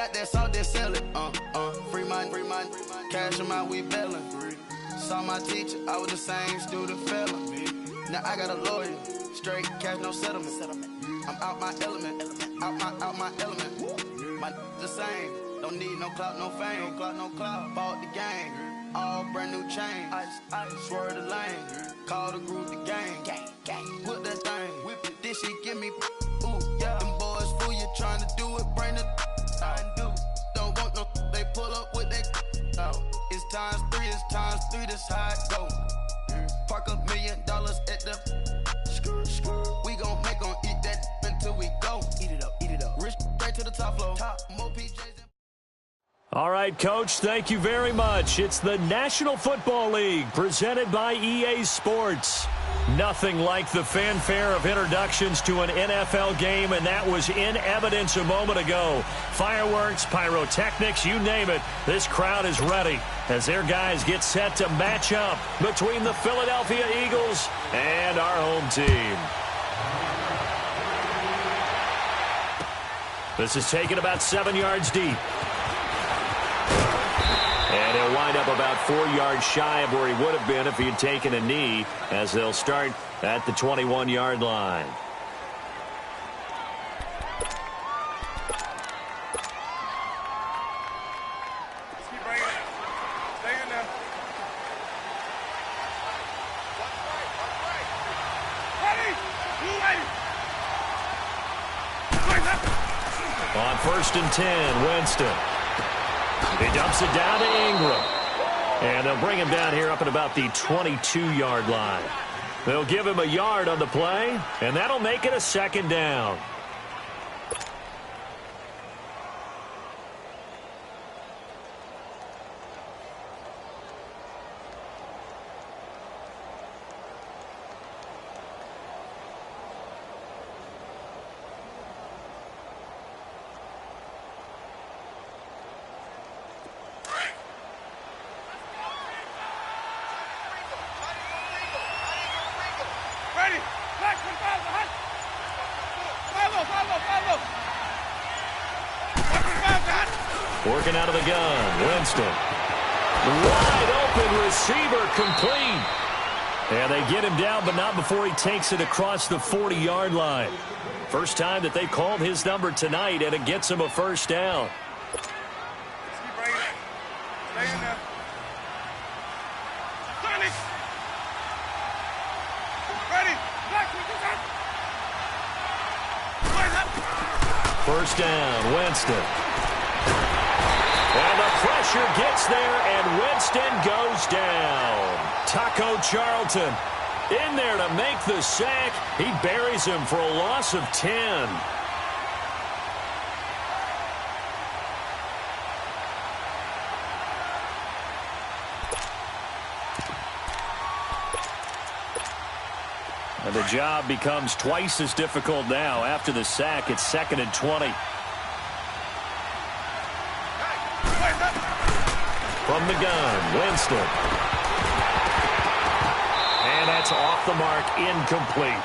got that salt, then sell it. Free mind, cash them out, we bailin'. Saw my teacher, I was the same student felon. Now I got a lawyer, straight cash, no settlement. I'm out my element, out my element. My the same, don't need no clout, no fame. No clout, bought the game, all brand new chain. I swerve the lane, call the group the gang. Whip that thing, whip it, this shit give me. Ooh, yeah, them boys fool you trying to do it, bring the don't want no, they pull up with they it's times three, this how it go. Park $1 million at the we gon' eat that until we go. Eat it up. Rich straight to the top floor. More PJs. All right, Coach, thank you very much. It's the National Football League presented by EA Sports. Nothing like the fanfare of introductions to an NFL game, and that was in evidence a moment ago. Fireworks, pyrotechnics, you name it. This crowd is ready as their guys get set to match up between the Philadelphia Eagles and our home team. This is taken about 7 yards deep. And he'll wind up about 4 yards shy of where he would have been if he had taken a knee, as they'll start at the 21-yard line. Keep bringing it. Stay in there. Ready? On 1st and 10, Winston. He dumps it down to Ingram. And they'll bring him down here up at about the 22-yard line. They'll give him a yard on the play, and that'll make it a 2nd down. Working out of the gun, Winston. Wide open receiver, complete. And they get him down, but not before he takes it across the 40-yard line. First time that they called his number tonight, and it gets him a 1st down. Keep bringing it. Stay in there. Sonic! Ready? First down, Winston. And the pressure gets there, and Winston goes down. Taco Charlton in there to make the sack. He buries him for a loss of 10. And the job becomes twice as difficult now. After the sack, it's 2nd and 20. From the gun, Winston. And that's off the mark, incomplete.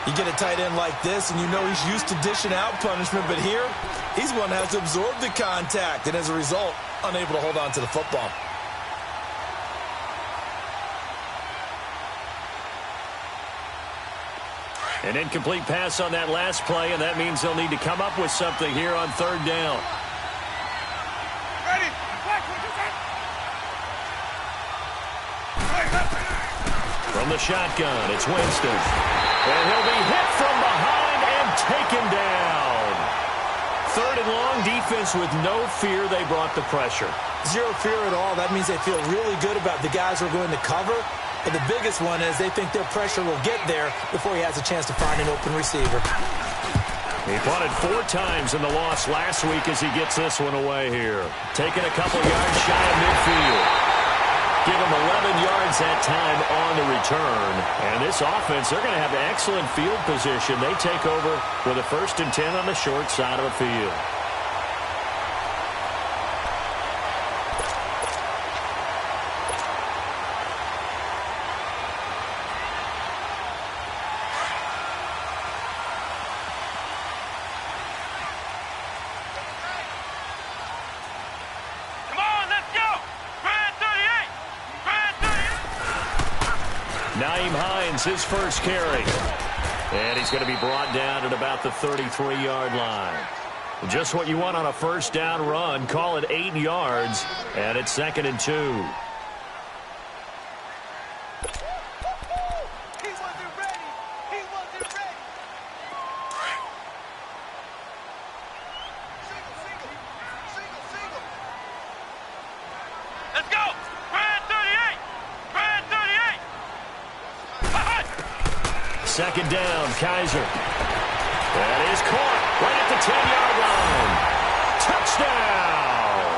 You get a tight end like this, and you know he's used to dishing out punishment, but here, he's one that has to absorb the contact, and as a result, unable to hold on to the football. An incomplete pass on that last play, and that means they'll need to come up with something here on 3rd down. Ready? From the shotgun, it's Winston. And he'll be hit from behind and taken down. 3rd and long, defense with no fear. They brought the pressure. Zero fear at all. That means they feel really good about the guys who are going to cover. But the biggest one is they think their pressure will get there before he has a chance to find an open receiver. He punted 4 times in the loss last week as he gets this one away here. Taking a couple yards shy of midfield. Give him 11 yards that time on the return. And this offense, they're going to have excellent field position. They take over with a 1st and 10 on the short side of the field. Nyheim Hines, his first carry. And he's going to be brought down at about the 33-yard line. Just what you want on a first down run. Call it 8 yards, and it's 2nd and 2. Second down, Kaiser. That is caught right at the 10-yard line. Touchdown!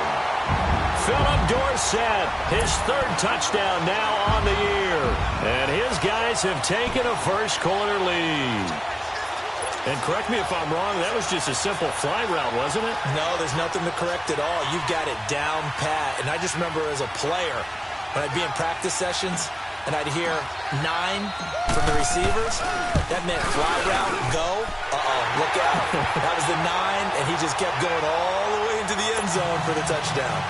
Philip Dorsett, his 3rd touchdown now on the year. And his guys have taken a first-quarter lead. And correct me if I'm wrong, that was just a simple fly route, wasn't it? No, there's nothing to correct at all. You've got it down pat. And I just remember as a player, when I'd be in practice sessions, and I'd hear 9 from the receivers, that meant fly route, go, look out. That was the 9, and he just kept going all the way into the end zone for the touchdown.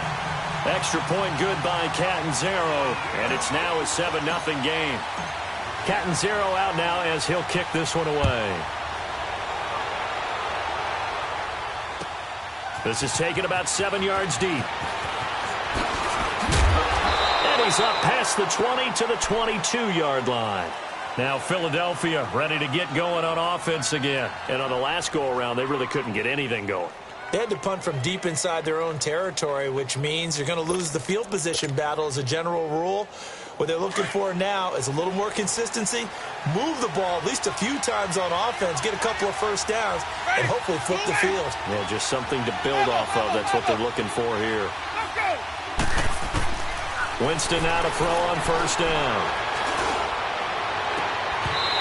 Extra point good by Catanzaro, and it's now a 7-0 game. Catanzaro out now as he'll kick this one away. This is taken about 7 yards deep. He's up past the 20 to the 22-yard line. Now Philadelphia ready to get going on offense again. And on the last go-around, they really couldn't get anything going. They had to punt from deep inside their own territory, which means you're going to lose the field position battle as a general rule. What they're looking for now is a little more consistency, move the ball at least a few times on offense, get a couple of first downs, and hopefully flip the field. Yeah, just something to build off of. That's what they're looking for here. Winston now to throw on first down.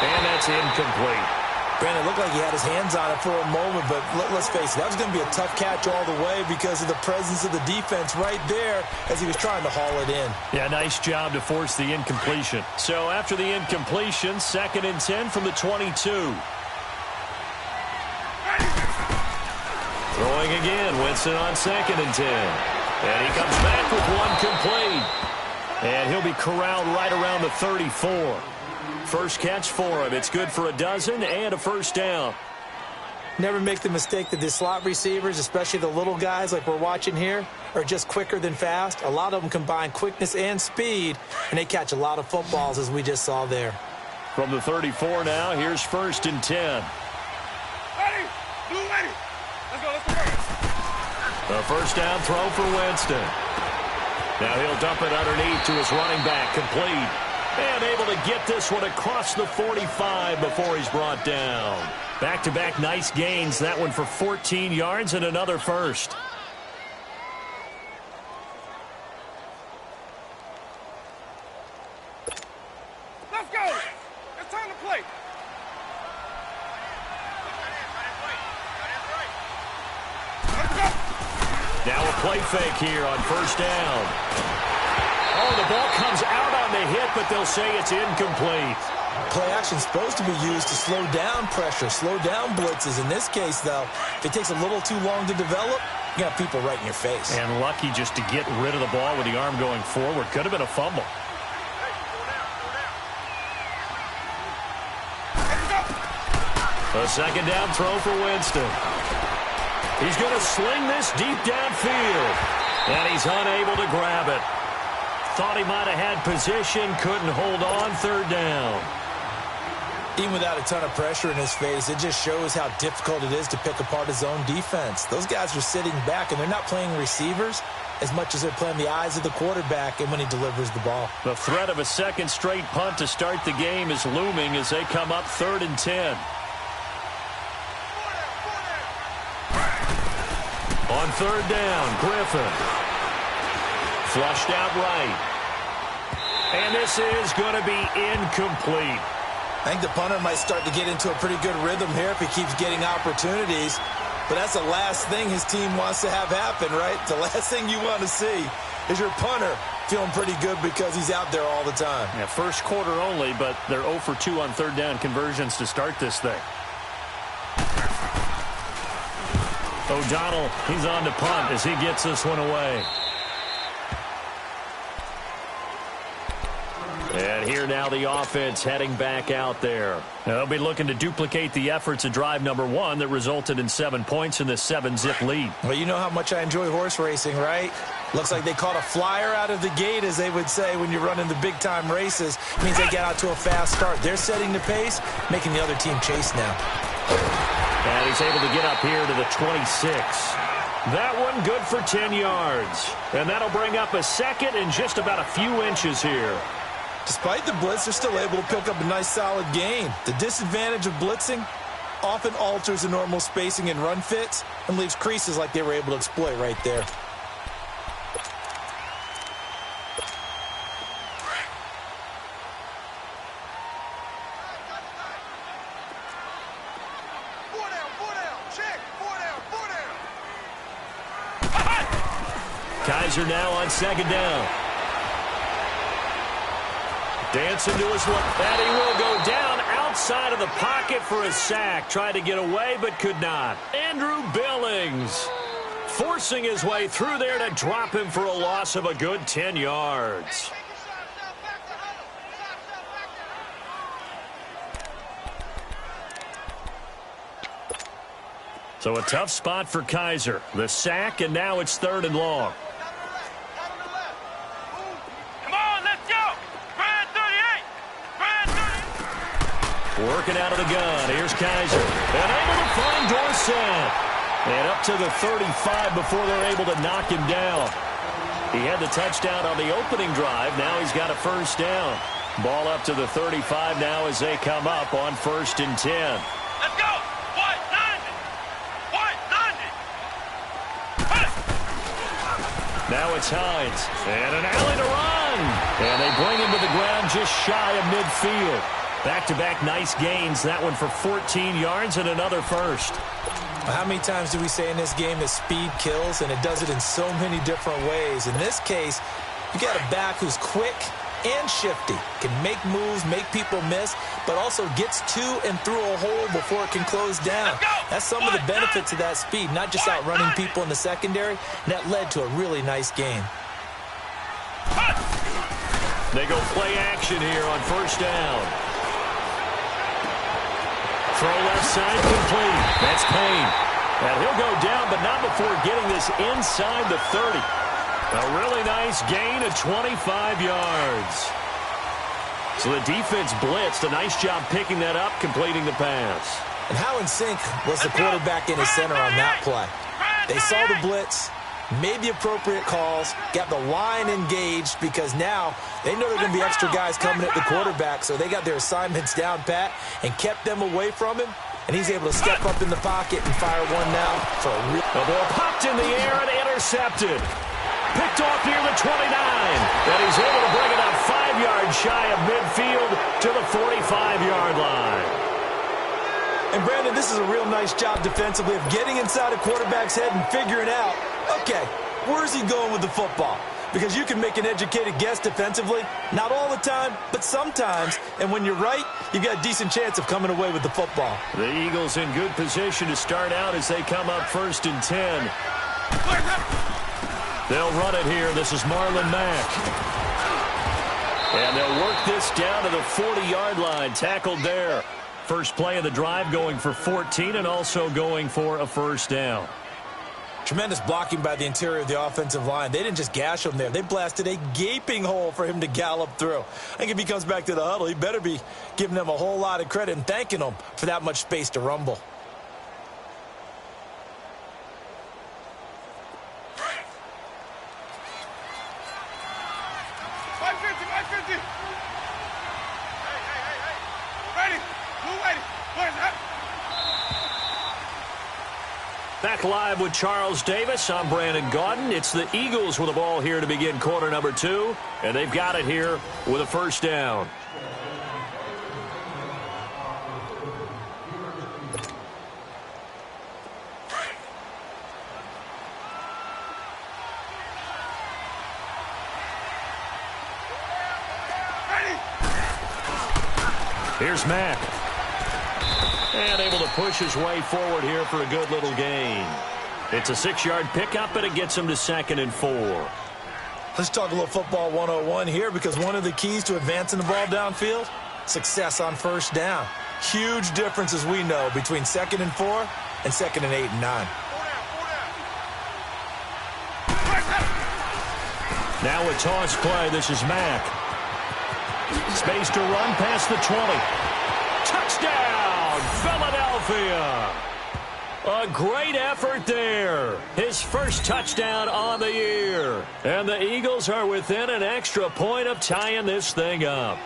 And that's incomplete. Brandon, it looked like he had his hands on it for a moment, but let's face it, that was going to be a tough catch all the way because of the presence of the defense right there as he was trying to haul it in. Yeah, nice job to force the incompletion. So after the incompletion, 2nd and 10 from the 22. Throwing again, Winston on 2nd and 10. And he comes back with one complete. And he'll be corralled right around the 34. First catch for him. It's good for a dozen and a first down. Never make the mistake that the slot receivers, especially the little guys like we're watching here, are just quicker than fast. A lot of them combine quickness and speed, and they catch a lot of footballs, as we just saw there. From the 34 now, here's 1st and 10. Ready? Blue ready. Let's go, let's go. A first down throw for Winston. Now he'll dump it underneath to his running back, complete. And able to get this one across the 45 before he's brought down. Back-to-back nice gains. That one for 14 yards and another first. Let's go. It's time to play. Now a play fake here on first down. Oh, the ball comes out on the hit, but they'll say it's incomplete. Play action is supposed to be used to slow down pressure, slow down blitzes. In this case, though, if it takes a little too long to develop, you got people right in your face. And lucky just to get rid of the ball with the arm going forward. Could have been a fumble. A second down throw for Winston. He's going to sling this deep downfield. And he's unable to grab it. Thought he might have had position, couldn't hold on, third down. Even without a ton of pressure in his face, it just shows how difficult it is to pick apart his own defense. Those guys are sitting back, and they're not playing receivers as much as they're playing the eyes of the quarterback and when he delivers the ball. The threat of a second straight punt to start the game is looming as they come up 3rd and 10. On third down, Griffin. Flushed out right. And this is going to be incomplete. I think the punter might start to get into a pretty good rhythm here if he keeps getting opportunities. But that's the last thing his team wants to have happen, right? The last thing you want to see is your punter feeling pretty good because he's out there all the time. Yeah, first quarter only, but they're 0 for 2 on third down conversions to start this thing. O'Donnell, he's on to punt as he gets this one away. And here now the offense heading back out there. They'll be looking to duplicate the efforts of drive number 1 that resulted in 7 points in the 7-zip lead. Well, you know how much I enjoy horse racing, right? Looks like they caught a flyer out of the gate, as they would say when you're running the big-time races. It means they get out to a fast start. They're setting the pace, making the other team chase now. And he's able to get up here to the 26. That one good for 10 yards. And that'll bring up a second and just about a few inches here. Despite the blitz, they're still able to pick up a nice solid gain. The disadvantage of blitzing often alters the normal spacing and run fits and leaves creases like they were able to exploit right there. Kaiser now on second down. Dancing to his left, and he will go down outside of the pocket for a sack. Tried to get away, but could not. Andrew Billings forcing his way through there to drop him for a loss of a good 10 yards. So a tough spot for Kaiser. The sack, and now it's 3rd and long. Working out of the gun. Here's Kaiser. And able to find Dorsett. And up to the 35 before they're able to knock him down. He had the touchdown on the opening drive. Now he's got a first down. Ball up to the 35 now as they come up on 1st and 10. Let's go! White, 90! Now it's Hines. And an alley to run. And they bring him to the ground just shy of midfield. Back-to-back nice gains. That one for 14 yards and another first. How many times do we say in this game that speed kills, and it does it in so many different ways? In this case, you got a back who's quick and shifty, can make moves, make people miss, but also gets to and through a hole before it can close down. That's some of the benefits of that speed, not just outrunning people in the secondary, and that led to a really nice game. They go play action here on 1st down. Throw left side complete. That's Payne. And he'll go down, but not before getting this inside the 30. A really nice gain of 25 yards. So the defense blitzed. A nice job picking that up, completing the pass. And how in sync was the quarterback in his center on that play? They saw the blitz, made the appropriate calls, got the line engaged, because now they know they're going to be extra guys coming at the quarterback, so they got their assignments down pat and kept them away from him, and he's able to step up in the pocket and fire one now for a real... The ball popped in the air and intercepted. Picked off near the 29, and he's able to bring it up 5 yards shy of midfield to the 45-yard line. And, Brandon, this is a real nice job defensively of getting inside a quarterback's head and figuring out, okay, where's he going with the football? Because you can make an educated guess defensively, not all the time, but sometimes. And when you're right, you've got a decent chance of coming away with the football. The Eagles in good position to start out as they come up 1st and 10. They'll run it here. This is Marlon Mack. And they'll work this down to the 40-yard line. Tackled there. First play of the drive, going for 14 and also going for a first down. Tremendous blocking by the interior of the offensive line. They didn't just gash him there. They blasted a gaping hole for him to gallop through. I think if he comes back to the huddle, he better be giving them a whole lot of credit and thanking them for that much space to rumble. Back live with Charles Davis. I'm Brandon Gaudin. It's the Eagles with the ball here to begin quarter number 2, and they've got it here with a first down. Here's Mack. And able to push his way forward here for a good little gain. It's a 6-yard pickup, and it gets him to 2nd and 4. Let's talk a little football 101 here, because one of the keys to advancing the ball downfield, success on first down. Huge difference, as we know, between 2nd and 4 and 2nd and 8 and 9. Now a toss play. This is Mack. Space to run past the 20. Touchdown, Philadelphia. A great effort there. His first touchdown on the year. And the Eagles are within an extra point of tying this thing up.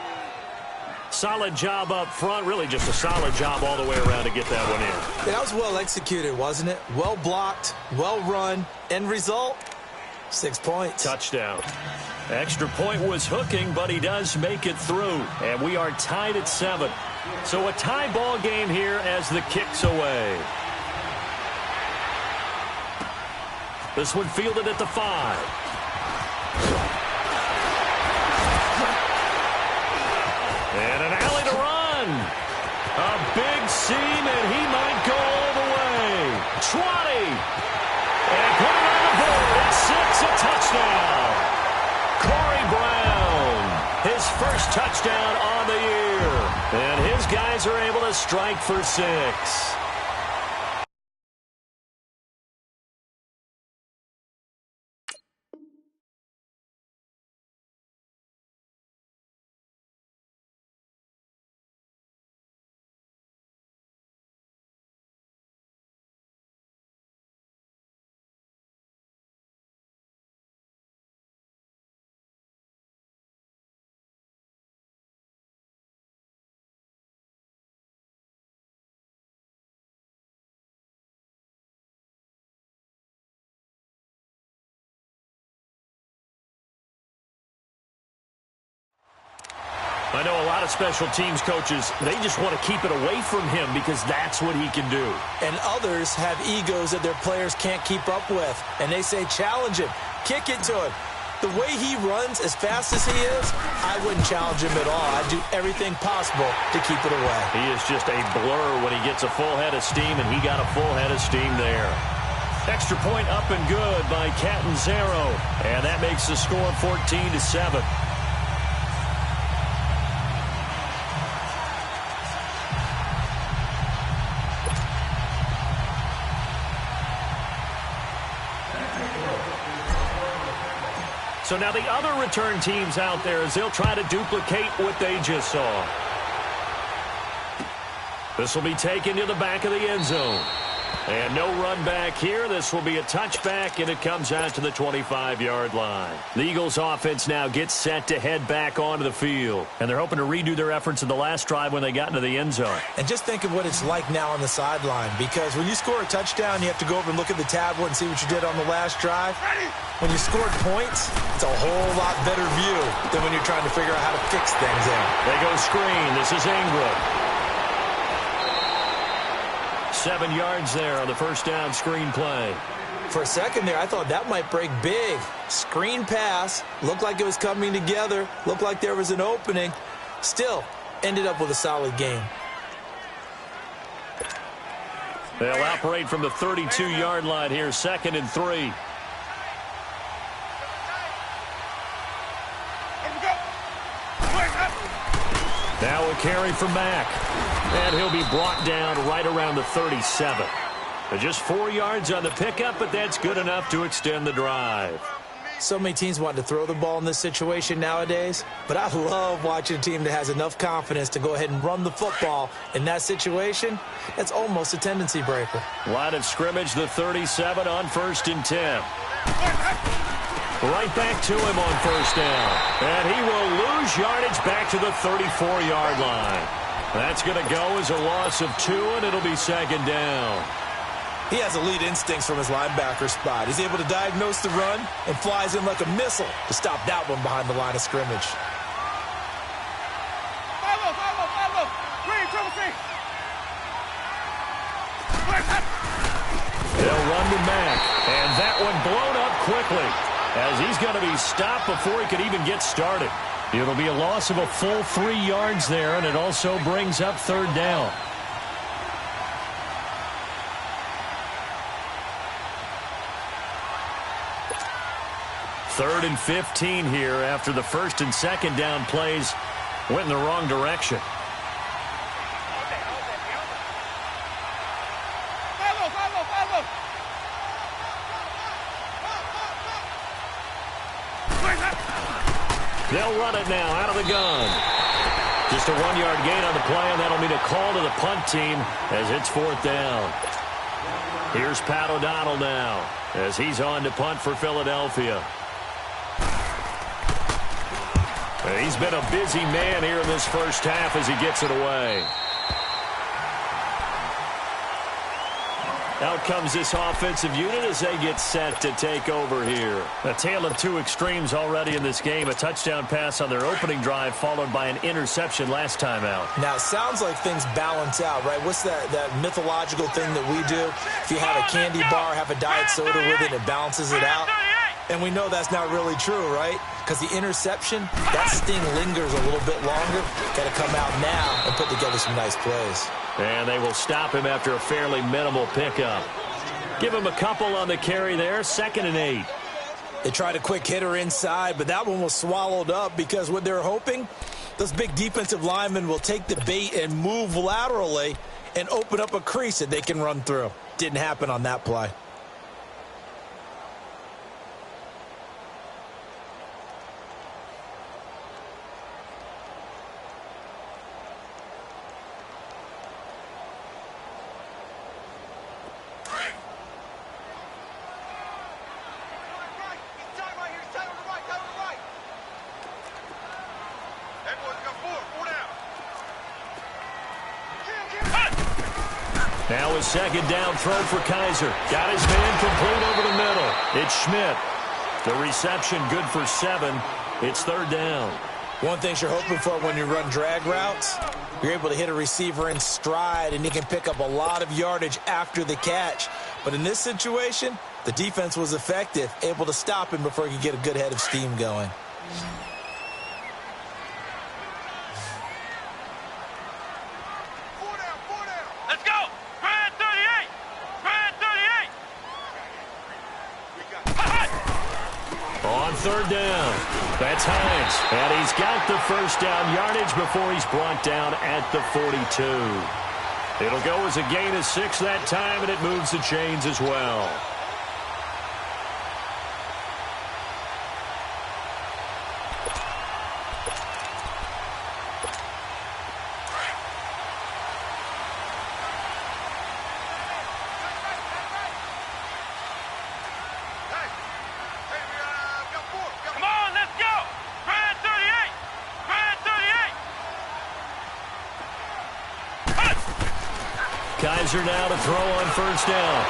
Solid job up front. Really just a solid job all the way around to get that one in. Yeah, that was well executed, wasn't it? Well blocked, well run. End result, 6 points. Touchdown. Extra point was hooking, but he does make it through. And we are tied at 7. So a tie ball game here as the kick's away. This one fielded at the 5. And an alley to run. A big seam, and he might go all the way. 20. And put it on the board. It's 6, a touchdown. Corey Brown, his first touchdown on the year. And his guys are able to strike for 6. I know a lot of special teams coaches, they just want to keep it away from him because that's what he can do. And others have egos that their players can't keep up with. And they say, challenge him, kick it to him. The way he runs as fast as he is, I wouldn't challenge him at all. I'd do everything possible to keep it away. He is just a blur when he gets a full head of steam, and he got a full head of steam there. Extra point up and good by Catanzaro. And that makes the score 14-7. So now the other return teams out there as they'll try to duplicate what they just saw. This will be taken to the back of the end zone. And no run back here. This will be a touchback, and it comes out to the 25-yard line. The Eagles offense now gets set to head back onto the field. And they're hoping to redo their efforts in the last drive when they got into the end zone. And just think of what it's like now on the sideline, because when you score a touchdown, you have to go over and look at the tablet and see what you did on the last drive. When you scored points, it's a whole lot better view than when you're trying to figure out how to fix things in. They go screen. This is Ingram. 7 yards there on the first down screen play. For a second there, I thought that might break big. Screen pass. Looked like it was coming together. Looked like there was an opening. Still, ended up with a solid game. They'll operate from the 32-yard line here, 2nd and 3. Now a carry for Mack. And he'll be brought down right around the 37. Just 4 yards on the pickup, but that's good enough to extend the drive. So many teams want to throw the ball in this situation nowadays, but I love watching a team that has enough confidence to go ahead and run the football. In that situation, that's almost a tendency breaker. Line of scrimmage, the 37 on 1st and 10. Right back to him on first down. And he will lose yardage back to the 34-yard line. That's going to go as a loss of 2, and it'll be 2nd down. He has elite instincts from his linebacker spot. He's able to diagnose the run and flies in like a missile to stop that one behind the line of scrimmage. Follow. Green, triple C. They'll run to Mack. And that one blown up quickly as he's going to be stopped before he could even get started. It'll be a loss of a full 3 yards there, and it also brings up 3rd down. 3rd and 15 here after the 1st and 2nd down plays went in the wrong direction. They'll run it now out of the gun. Just a 1-yard gain on the play, and that'll mean a call to the punt team as it's 4th down. Here's Pat O'Donnell now as he's on to punt for Philadelphia. He's been a busy man here in this first half as he gets it away. Out comes this offensive unit as they get set to take over here. A tale of two extremes already in this game. A touchdown pass on their opening drive followed by an interception last time out. Now, it sounds like things balance out, right? What's that mythological thing that we do? If you have a candy bar, have a diet soda with it, it balances it out. And we know that's not really true, right? Because the interception, that sting lingers a little bit longer. Got to come out now and put together some nice plays. And they will stop him after a fairly minimal pickup. Give him a couple on the carry there. 2nd and 8. They tried a quick hitter inside, but that one was swallowed up because what they're hoping, those big defensive linemen will take the bait and move laterally and open up a crease that they can run through. Didn't happen on that play. Now a 2nd down throw for Kaiser. Got his man complete over the middle. It's Schmidt. The reception good for 7. It's 3rd down. One thing you're hoping for when you run drag routes, you're able to hit a receiver in stride and he can pick up a lot of yardage after the catch. But in this situation, the defense was effective, able to stop him before he could get a good head of steam going. On 3rd down, that's Hines. And he's got the 1st down yardage before he's brought down at the 42. It'll go as a gain of 6 that time, and it moves the chains as well. Kaiser now to throw on 1st down.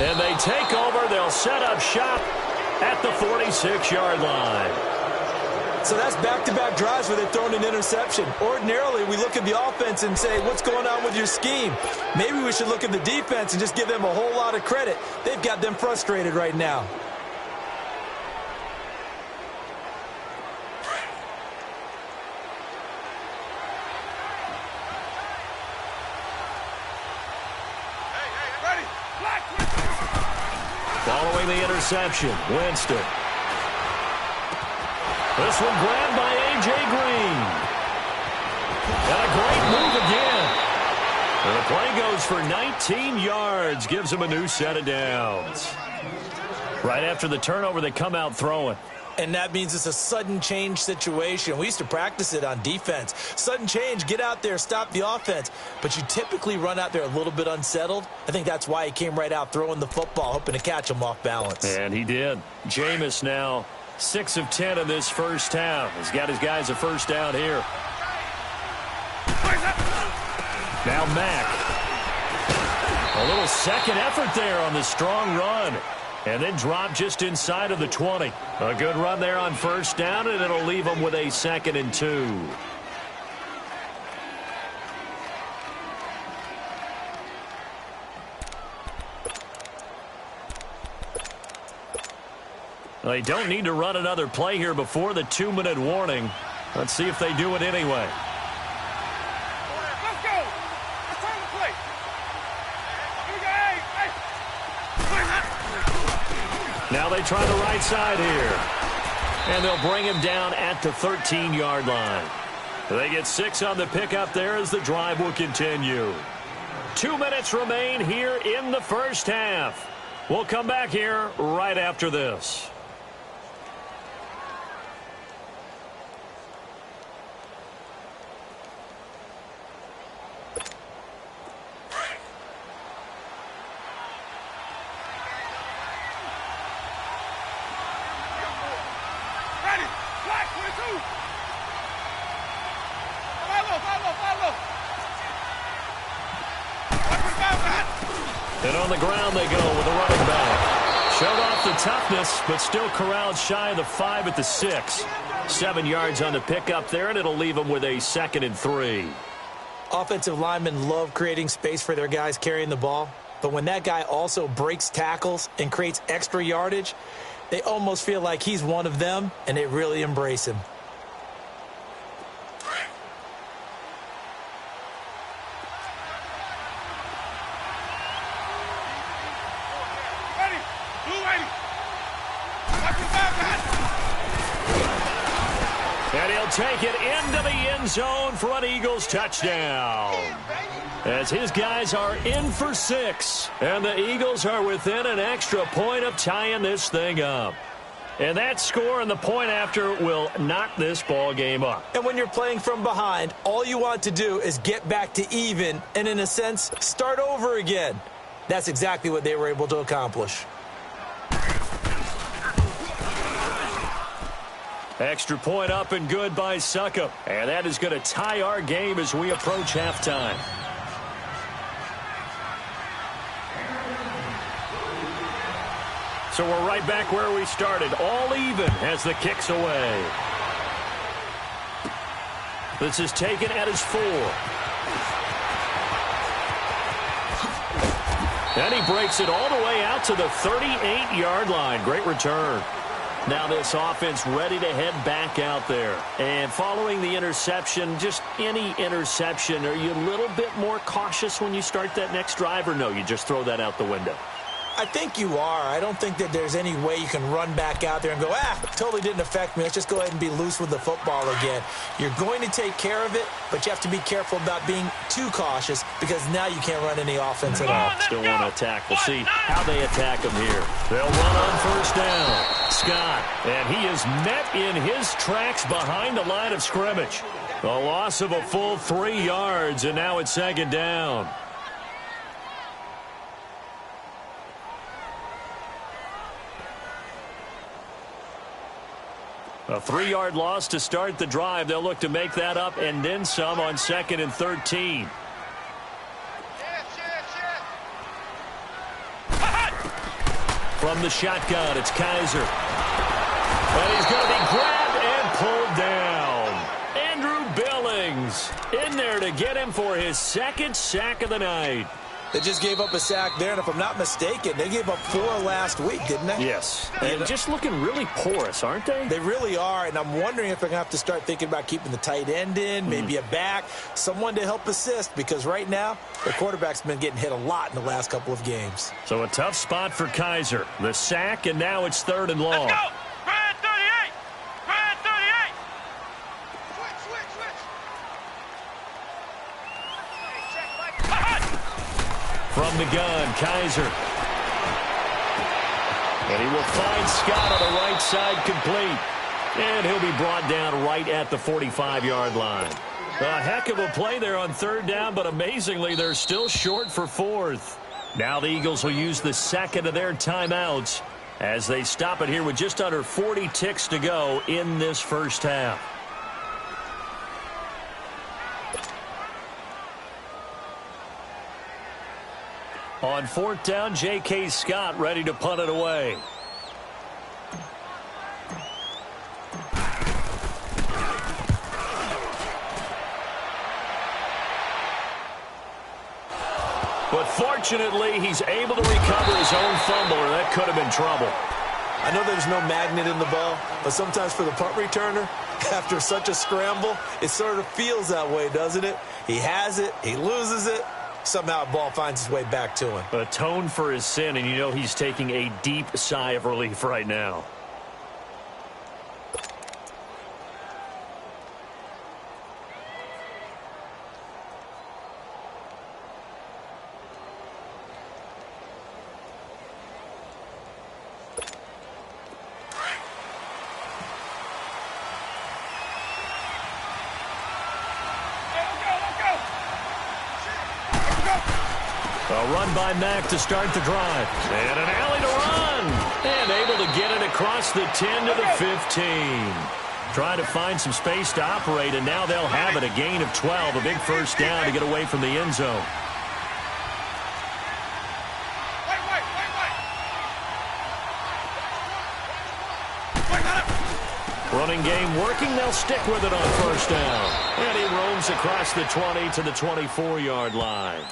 And they take over. They'll set up shop at the 46-yard line. So that's back-to-back drives where they've thrown an interception. Ordinarily, we look at the offense and say, what's going on with your scheme? Maybe we should look at the defense and just give them a whole lot of credit. They've got them frustrated right now. Following the interception, Winston. This one grabbed by A.J. Green. And a great move again. And the play goes for 19 yards, gives him a new set of downs. Right after the turnover, they come out throwing. And that means it's a sudden change situation. We used to practice it on defense. Sudden change, get out there, stop the offense. But you typically run out there a little bit unsettled. I think that's why he came right out throwing the football, hoping to catch him off balance. And he did. Jameis now 6 of 10 in this first half. He's got his guys a 1st down here. Now Mack. A little second effort there on the strong run. And then drop just inside of the 20. A good run there on 1st down, and it'll leave them with a 2nd and 2. They don't need to run another play here before the 2-minute warning. Let's see if they do it anyway. Let's go. Let's turn the play. Here we go. Hey. Now they try the right side here. And they'll bring him down at the 13-yard line. They get 6 on the pickup there as the drive will continue. 2 minutes remain here in the first half. We'll come back here right after this. And on the ground they go with a running back. Showed off the toughness, but still corralled shy of the 5 at the 6. 7 yards on the pickup there, and it'll leave them with a 2nd and 3. Offensive linemen love creating space for their guys carrying the ball, but when that guy also breaks tackles and creates extra yardage, they almost feel like he's one of them, and they really embrace him. And he'll take it into the end zone for an Eagles touchdown. As his guys are in for 6. And the Eagles are within an extra point of tying this thing up. And that score and the point after will knock this ball game up. And when you're playing from behind, all you want to do is get back to even and, in a sense, start over again. That's exactly what they were able to accomplish. Extra point up and good by Suckup. And that is going to tie our game as we approach halftime. So we're right back where we started. All even as the kick's away. This is taken at his 4. And he breaks it all the way out to the 38-yard line. Great return. Now this offense ready to head back out there. And following the interception, just any interception, are you a little bit more cautious when you start that next drive, or no, you just throw that out the window? I think you are. I don't think that there's any way you can run back out there and go, totally didn't affect me. Let's just go ahead and be loose with the football again. You're going to take care of it, but you have to be careful about being too cautious because now you can't run any offense at all. Still want to attack. We'll see how they attack him here. They'll run on first down. Scott, and he is met in his tracks behind the line of scrimmage. A loss of a full 3 yards, and now it's 2nd down. A 3-yard loss to start the drive. They'll look to make that up and then some on 2nd and 13. From the shotgun, it's Kaiser. And he's going to be grabbed and pulled down. Andrew Billings in there to get him for his 2nd sack of the night. They just gave up a sack there, and if I'm not mistaken, they gave up 4 last week, didn't they? Yes. And just looking really porous, aren't they? They really are, and I'm wondering if they're going to have to start thinking about keeping the tight end in, maybe a back, someone to help assist, because right now, the quarterback's been getting hit a lot in the last couple of games. So a tough spot for Kaiser. The sack, and now it's 3rd and long. Let's go! Brad 38! Brad 38! Switch! From the gun, Kaiser. And he will find Scott on the right side complete. And he'll be brought down right at the 45-yard line. A heck of a play there on 3rd down, but amazingly, they're still short for 4th. Now the Eagles will use the 2nd of their timeouts as they stop it here with just under 40 ticks to go in this first half. On 4th down, J.K. Scott ready to punt it away. But fortunately, he's able to recover his own fumble, or that could have been trouble. I know there's no magnet in the ball, but sometimes for the punt returner, after such a scramble, it sort of feels that way, doesn't it? He has it, he loses it, somehow the ball finds its way back to him. Atone for his sin, and you know he's taking a deep sigh of relief right now. A run by Mack to start the drive. And an alley to run. And able to get it across the 10 to the 15. Trying to find some space to operate, and now they'll have it. A gain of 12. A big first down to get away from the end zone. Running game working. They'll stick with it on first down. And he roams across the 20 to the 24-yard line.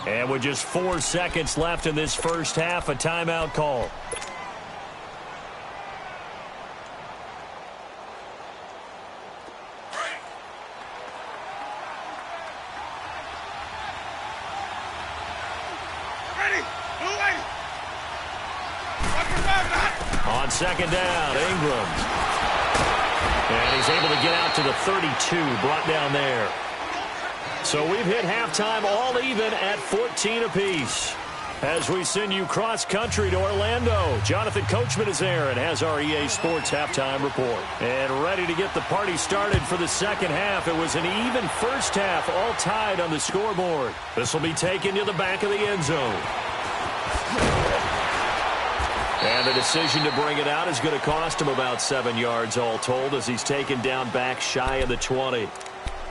And with just 4 seconds left in this first half, a timeout call. On second down, Ingram. And he's able to get out to the 32, brought down there. So we've hit halftime all even at 14 apiece. As we send you cross-country to Orlando, Jonathan Coachman is there and has our EA Sports halftime report. And ready to get the party started for the second half. It was an even first half, all tied on the scoreboard. This will be taken to the back of the end zone. And the decision to bring it out is going to cost him about 7 yards all told as he's taken down back shy of the 20.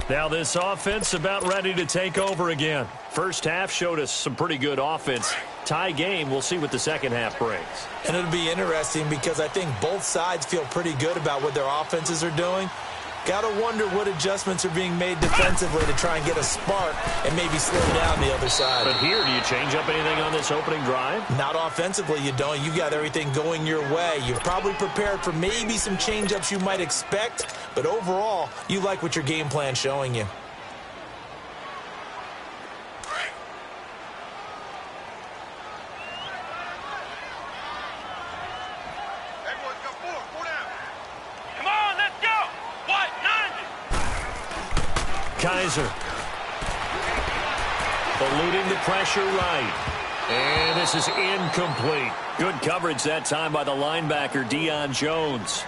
Now this offense about ready to take over again. First half showed us some pretty good offense. Tie game, we'll see what the second half brings. And it'll be interesting because I think both sides feel pretty good about what their offenses are doing. Got to wonder what adjustments are being made defensively to try and get a spark and maybe slow down the other side. But here, do you change up anything on this opening drive? Not offensively, you don't. You've got everything going your way. You're probably prepared for maybe some change-ups you might expect, but overall, you like what your game plan's showing you. Kaiser. Eluding the pressure right. And this is incomplete. Good coverage that time by the linebacker, Deion Jones.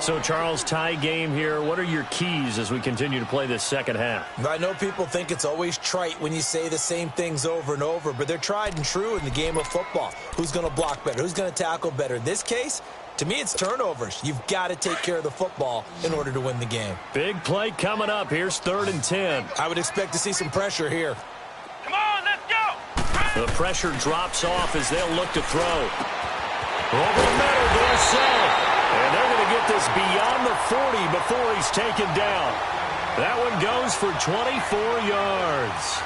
So, Charles, tie game here. What are your keys as we continue to play this second half? I know people think it's always trite when you say the same things over and over, but they're tried and true in the game of football. Who's going to block better? Who's going to tackle better? In this case, to me, it's turnovers. You've got to take care of the football in order to win the game. Big play coming up. Here's 3rd and 10. I would expect to see some pressure here. Come on, let's go! The pressure drops off as they'll look to throw. Over the middle, Dorsett. And they're going to get this beyond the 40 before he's taken down. That one goes for 24 yards.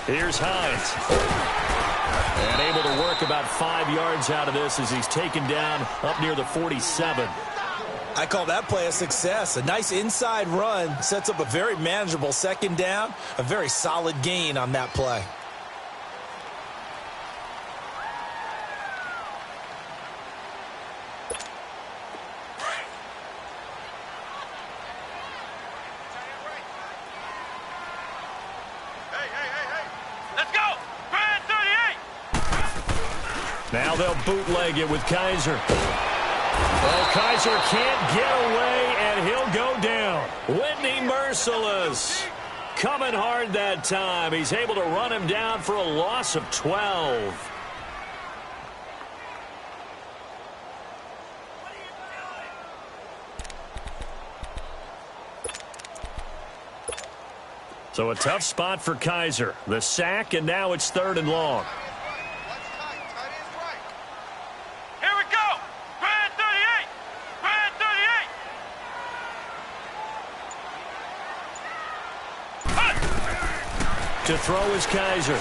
Here's Hines. And able to work about 5 yards out of this as he's taken down up near the 47. I call that play a success. A nice inside run sets up a very manageable second down. A very solid gain on that play. Now they'll bootleg it with Kaiser. Well, Kaiser can't get away, and he'll go down. Whitney merciless. Coming hard that time. He's able to run him down for a loss of 12. So a tough spot for Kaiser. The sack, and now it's 3rd and long. Here we go! 3 To throw is Kaiser.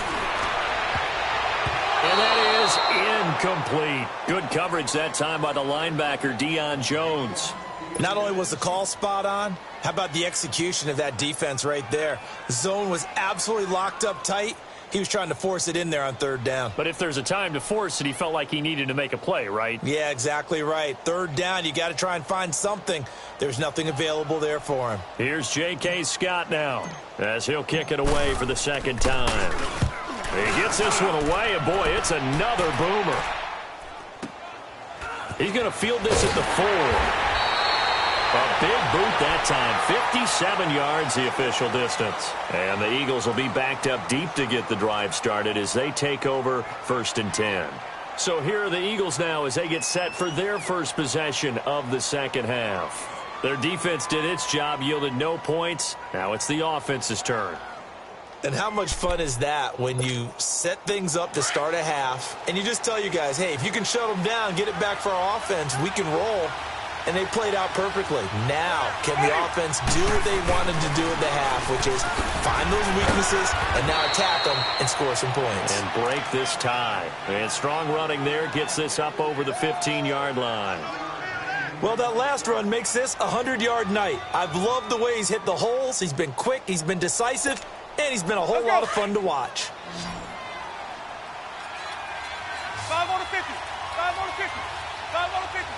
And that is incomplete. Good coverage that time by the linebacker, Deion Jones. Not only was the call spot on, how about the execution of that defense right there? The zone was absolutely locked up tight. He was trying to force it in there on third down. But if there's a time to force it, he felt like he needed to make a play, right? Yeah, exactly right. Third down, you got to try and find something. There's nothing available there for him. Here's J.K. Scott now, as he'll kick it away for the second time. He gets this one away, and boy, it's another boomer. He's going to field this at the 4. A big boot that time. 57 yards the official distance. And the Eagles will be backed up deep to get the drive started as they take over 1st and 10. So here are the Eagles now as they get set for their first possession of the second half. Their defense did its job, yielded no points. Now it's the offense's turn. And how much fun is that when you set things up to start a half and you just tell you guys, hey, if you can shut them down, get it back for our offense, we can roll. And they played out perfectly. Now, can the offense do what they wanted to do at the half, which is find those weaknesses and now attack them and score some points. And break this tie. And strong running there gets this up over the 15-yard line. Well, that last run makes this a 100-yard night. I've loved the way he's hit the holes. He's been quick, he's been decisive, and he's been a whole lot of fun to watch. 5 on the 50. 5 on the 50. 5 on the 50.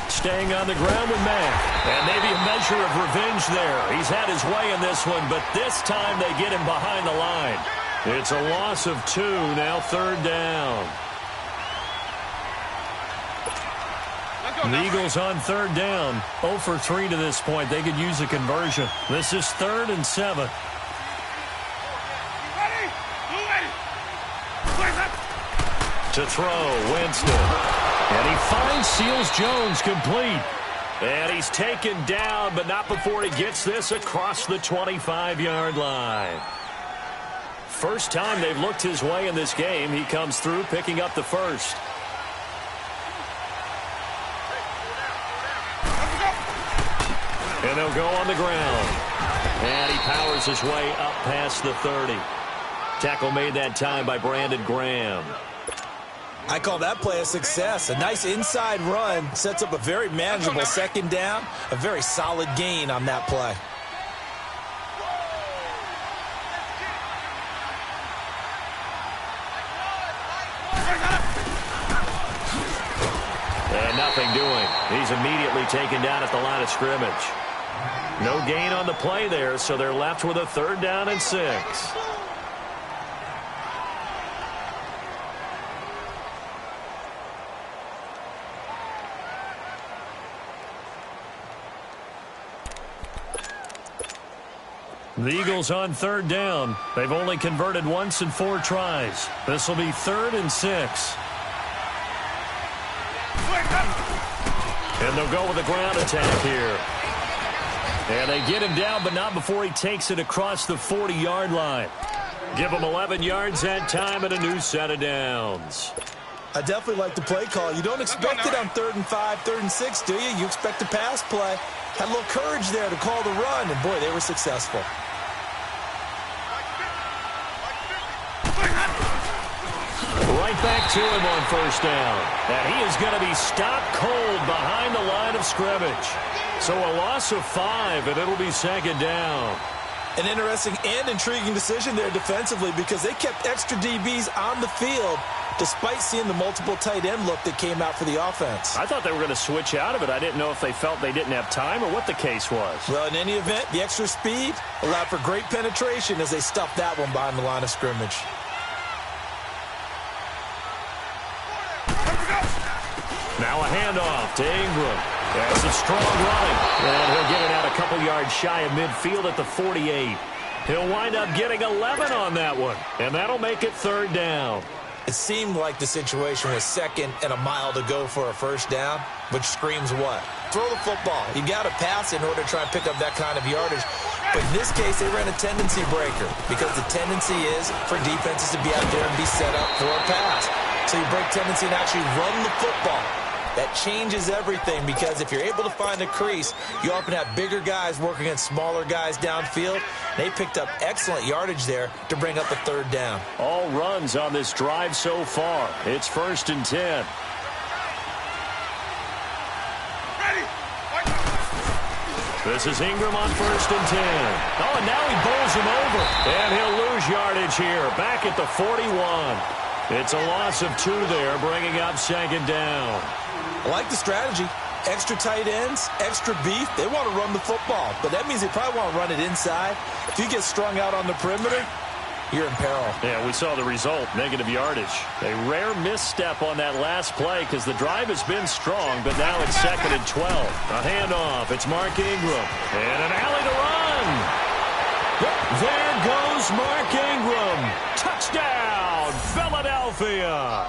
Staying on the ground with Mack. And maybe a measure of revenge there. He's had his way in this one, but this time they get him behind the line. It's a loss of 2, now 3rd down. The Eagles on 3rd down. 0 for 3 to this point. They could use a conversion. This is 3rd and 7. To throw, Winston. And he finds Seals-Jones complete. And he's taken down, but not before he gets this across the 25-yard line. First time they've looked his way in this game. He comes through, picking up the first. And they'll go on the ground. And he powers his way up past the 30. Tackle made that time by Brandon Graham. I call that play a success. A nice inside run sets up a very manageable second down. A very solid gain on that play. And nothing doing. He's immediately taken down at the line of scrimmage. No gain on the play there, so they're left with a 3rd down and 6. The Eagles on 3rd down. They've only converted once in 4 tries. This will be 3rd and 6. And they'll go with a ground attack here. And they get him down, but not before he takes it across the 40-yard line. Give him 11 yards that time and a new set of downs. I definitely like the play call. You don't expect it on 3rd and 5, 3rd and 6, do you? You expect a pass play. Had a little courage there to call the run, and boy, they were successful. Right back to him on 1st down. And he is going to be stopped cold behind the line of scrimmage. So a loss of 5, and it'll be 2nd down. An interesting and intriguing decision there defensively because they kept extra DBs on the field despite seeing the multiple tight end look that came out for the offense. I thought they were going to switch out of it. I didn't know if they felt they didn't have time or what the case was. Well, in any event, the extra speed allowed for great penetration as they stuffed that one behind the line of scrimmage. Now a handoff to Ingram. That's a strong run. And he'll get it out a couple yards shy of midfield at the 48. He'll wind up getting 11 on that one. And that'll make it 3rd down. It seemed like the situation was 2nd and a mile to go for a 1st down, which screams what? Throw the football. You got to pass in order to try and pick up that kind of yardage. But in this case, they ran a tendency breaker because the tendency is for defenses to be out there and be set up for a pass. So you break tendency and actually run the football. That changes everything because if you're able to find a crease, you often have bigger guys working against smaller guys downfield. They picked up excellent yardage there to bring up a third down. All runs on this drive so far. It's 1st and 10. This is Ingram on 1st and 10. Oh, and now he bowls him over. And he'll lose yardage here. Back at the 41. It's a loss of 2 there, bringing up 2nd down. I like the strategy. Extra tight ends, extra beef. They want to run the football, but that means they probably want to run it inside. If you get strung out on the perimeter, you're in peril. Yeah, we saw the result, negative yardage. A rare misstep on that last play because the drive has been strong, but now it's 2nd and 12. A handoff. It's Mark Ingram. And an alley to run. There goes Mark Ingram. Touchdown, Philadelphia.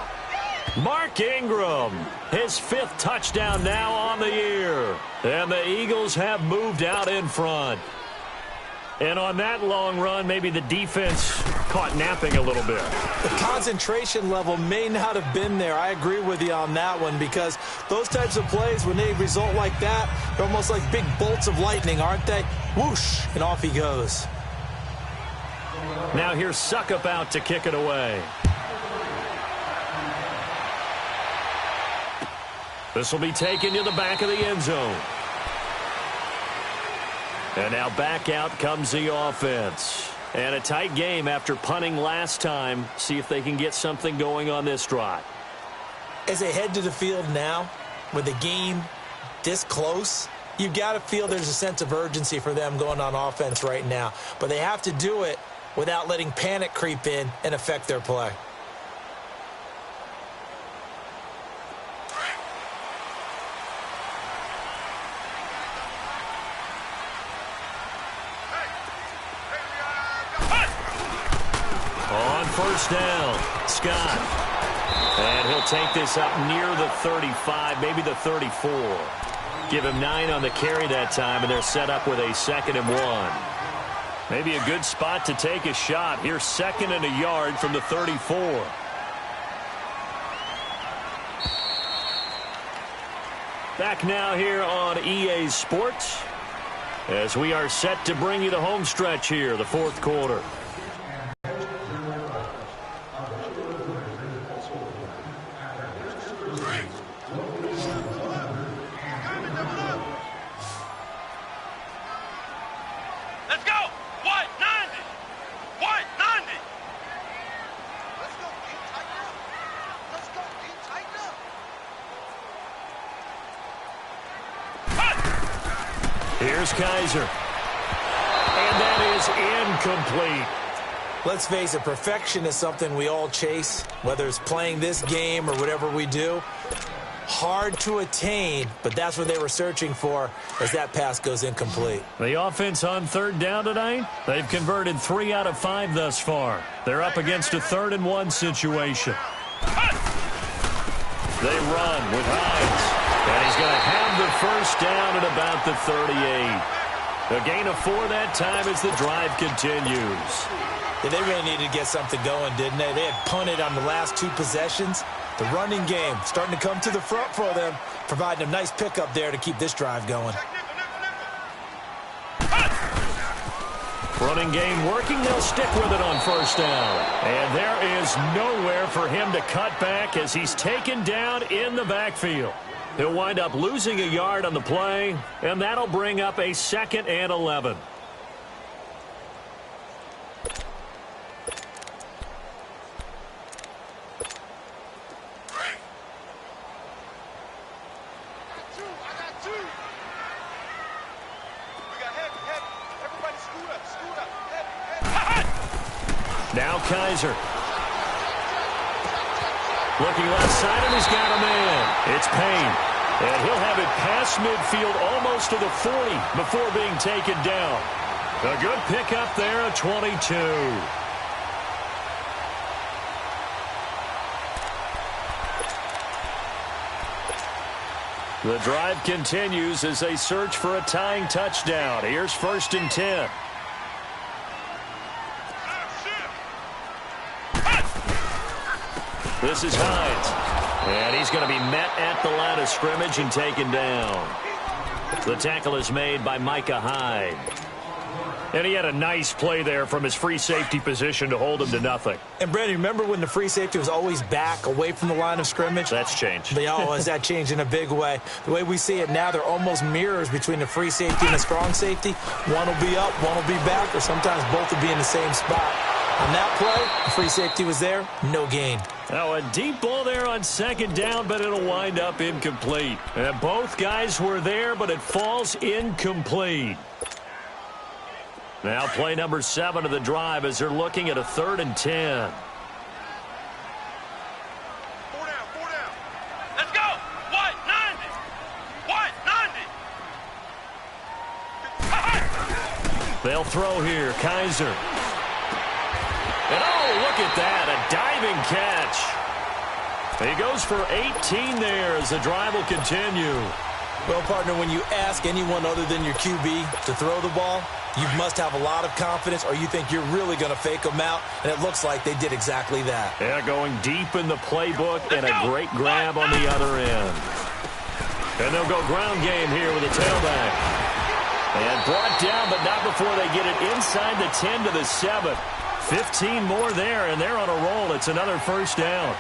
Mark Ingram, his 5th touchdown now on the year. And the Eagles have moved out in front. And on that long run, maybe the defense caught napping a little bit. The concentration level may not have been there. I agree with you on that one because those types of plays, when they result like that, they're almost like big bolts of lightning, aren't they? Whoosh, and off he goes. Now here's Suckup out to kick it away. This will be taken to the back of the end zone. And now back out comes the offense. And a tight game after punting last time. See if they can get something going on this drive. As they head to the field now, with the game this close, you've got to feel there's a sense of urgency for them going on offense right now. But they have to do it without letting panic creep in and affect their play. On 1st down, Scott. And he'll take this up near the 35, maybe the 34. Give him 9 on the carry that time, and they're set up with a 2nd and 1. Maybe a good spot to take a shot. Here's 2nd and a yard from the 34. Back now here on EA Sports as we are set to bring you the home stretch here, the 4th quarter. Here's Kaiser. And that is incomplete. Let's face it, perfection is something we all chase, whether it's playing this game or whatever we do. Hard to attain, but that's what they were searching for as that pass goes incomplete. The offense on 3rd down tonight, they've converted 3 out of 5 thus far. They're up against a 3rd and 1 situation. They run with Hines. And he's going to have the 1st down at about the 38. A gain of 4 that time as the drive continues. Yeah, they really needed to get something going, didn't they? They had punted on the last 2 possessions. The running game starting to come to the front for them, providing a nice pickup there to keep this drive going. Running game working. They'll stick with it on 1st down. And there is nowhere for him to cut back as he's taken down in the backfield. He'll wind up losing a yard on the play, and that'll bring up a 2nd and 11. Now Kaiser. Looking left side, and he's got a man. It's Payne. And he'll have it past midfield almost to the 40 before being taken down. A good pickup there at 22. The drive continues as they search for a tying touchdown. Here's 1st and 10. This is Hines. And he's going to be met at the line of scrimmage and taken down. The tackle is made by Micah Hyde. And he had a nice play there from his free safety position to hold him to nothing. And, Brandon, remember when the free safety was always back away from the line of scrimmage? That's changed. Has that changed in a big way? The way we see it now, they're almost mirrors between the free safety and the strong safety. One will be up, one will be back, or sometimes both will be in the same spot. On that play, the free safety was there, no gain. Now a deep ball there on second down, but it'll wind up incomplete. And both guys were there, but it falls incomplete. Now play number 7 of the drive as they're looking at a 3rd and 10. 4 down, 4 down. Let's go. White, 90. White, 90. They'll throw here. Kaiser. And oh, look at that. A diving catch. He goes for 18 there as the drive will continue. Well, partner, when you ask anyone other than your QB to throw the ball, you must have a lot of confidence or you think you're really going to fake them out, and it looks like they did exactly that. Yeah, going deep in the playbook and a great grab on the other end. And they'll go ground game here with a tailback. And brought down, but not before they get it inside the 10 to the 7. 15 more there, and they're on a roll. It's another first down.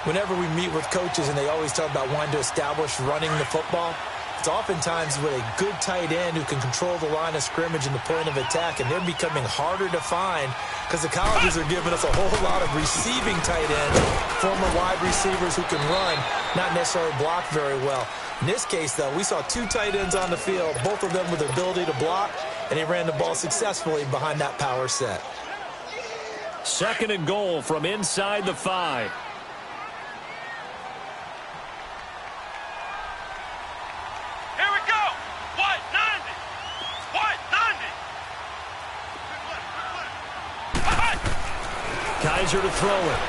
Whenever we meet with coaches and they always talk about wanting to establish running the football, it's oftentimes with a good tight end who can control the line of scrimmage and the point of attack, and they're becoming harder to find because the colleges are giving us a whole lot of receiving tight ends, former wide receivers who can run, not necessarily block very well. In this case, though, we saw 2 tight ends on the field, both of them with the ability to block, and he ran the ball successfully behind that power set. 2nd and goal from inside the 5. Here we go. White, 90. White, 90. Kaiser to throw it.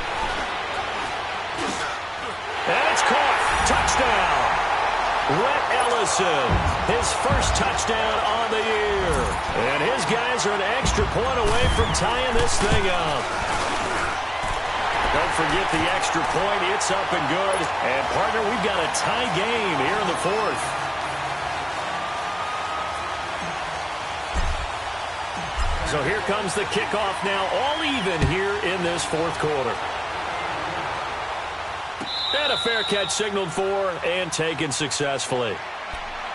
And it's caught. Touchdown. Rhett Ellison, his first touchdown on the year. And his guys are an extra point away from tying this thing up. Don't forget the extra point. It's up and good. And, partner, we've got a tie game here in the 4th. So here comes the kickoff now, all even here in this 4th quarter. And a fair catch signaled for and taken successfully.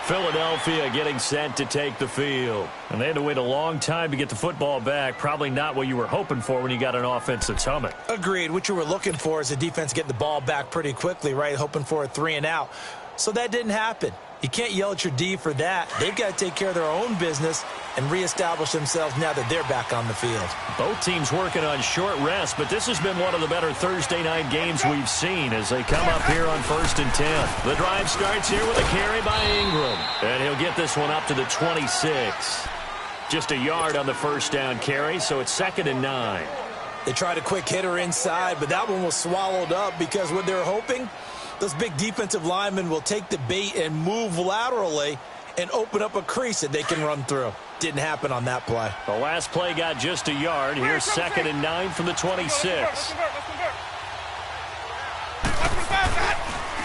Philadelphia getting set to take the field. And they had to wait a long time to get the football back. Probably not what you were hoping for when you got an offense that's humming. Agreed. What you were looking for is the defense getting the ball back pretty quickly, right? Hoping for a 3 and out. So that didn't happen. You can't yell at your D for that. They've got to take care of their own business and reestablish themselves now that they're back on the field. Both teams working on short rest, but this has been one of the better Thursday night games we've seen as they come up here on 1st and 10. The drive starts here with a carry by Ingram, and he'll get this one up to the 26. Just a yard on the first down carry, so it's 2nd and 9. They tried a quick hitter inside, but that one was swallowed up because what they're hoping, those big defensive linemen will take the bait and move laterally and open up a crease that they can run through. Didn't happen on that play. The last play got just a yard. Here's 2nd and 9 from the 26.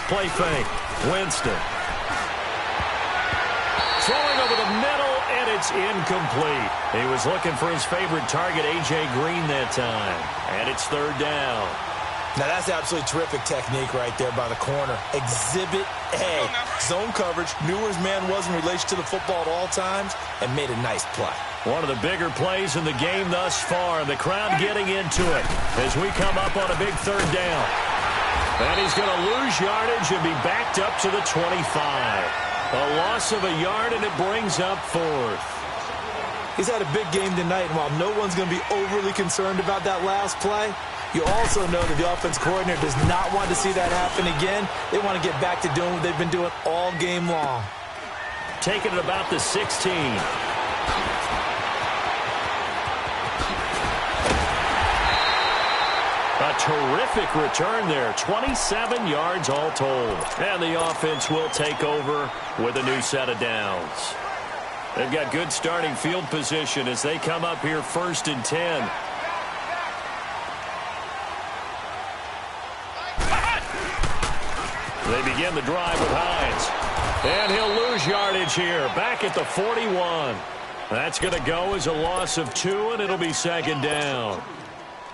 Play fake. Winston. Throwing over the middle, and it's incomplete. He was looking for his favorite target, A.J. Green, that time. And it's 3rd down. Now, that's absolutely terrific technique right there by the corner. Exhibit A. Zone coverage. Knew where his man was in relation to the football at all times and made a nice play. One of the bigger plays in the game thus far. The crowd getting into it as we come up on a big 3rd down. And he's going to lose yardage and be backed up to the 25. A loss of a yard, and it brings up 4th. He's had a big game tonight, and while no one's going to be overly concerned about that last play, you also know that the offense coordinator does not want to see that happen again. They want to get back to doing what they've been doing all game long. Taking it about the 16. A terrific return there. 27 yards all told. And the offense will take over with a new set of downs. They've got good starting field position as they come up here 1st and 10. They begin the drive with Hines. And he'll lose yardage here, back at the 41. That's going to go as a loss of 2, and it'll be second down.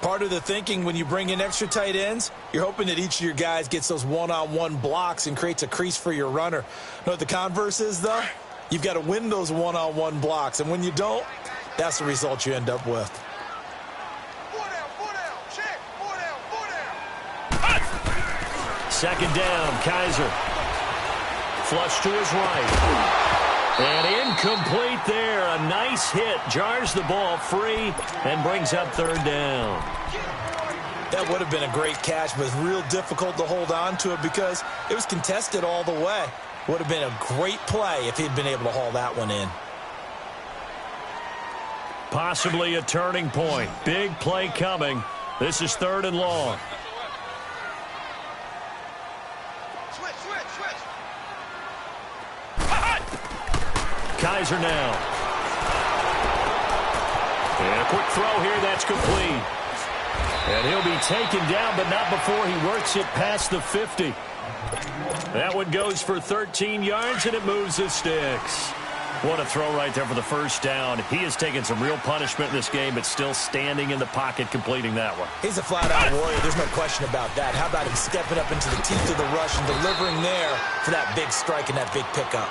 Part of the thinking when you bring in extra tight ends, you're hoping that each of your guys gets those one-on-one blocks and creates a crease for your runner. You know what the converse is, though? You've got to win those one-on-one blocks, and when you don't, that's the result you end up with. Second down, Kaiser. Flush to his right. And incomplete there. A nice hit. Jars the ball free and brings up third down. That would have been a great catch, but real difficult to hold on to it because it was contested all the way. Would have been a great play if he'd been able to haul that one in. Possibly a turning point. Big play coming. This is third and long. Kaiser now. And a quick throw here, that's complete. And he'll be taken down, but not before he works it past the 50. That one goes for 13 yards, and it moves the sticks. What a throw right there for the first down. He has taken some real punishment in this game, but still standing in the pocket completing that one. He's a flat-out warrior. There's no question about that. How about him stepping up into the teeth of the rush and delivering there for that big strike and that big pickup?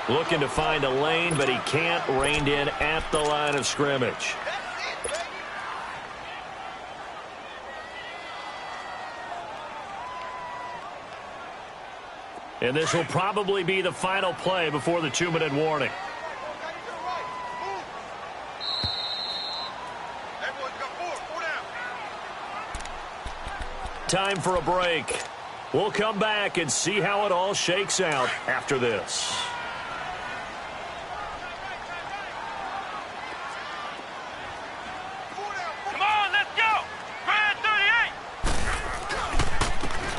Looking to find a lane, but he can't. Reined in at the line of scrimmage. And this will probably be the final play before the 2-minute warning. Time for a break. We'll come back and see how it all shakes out after this.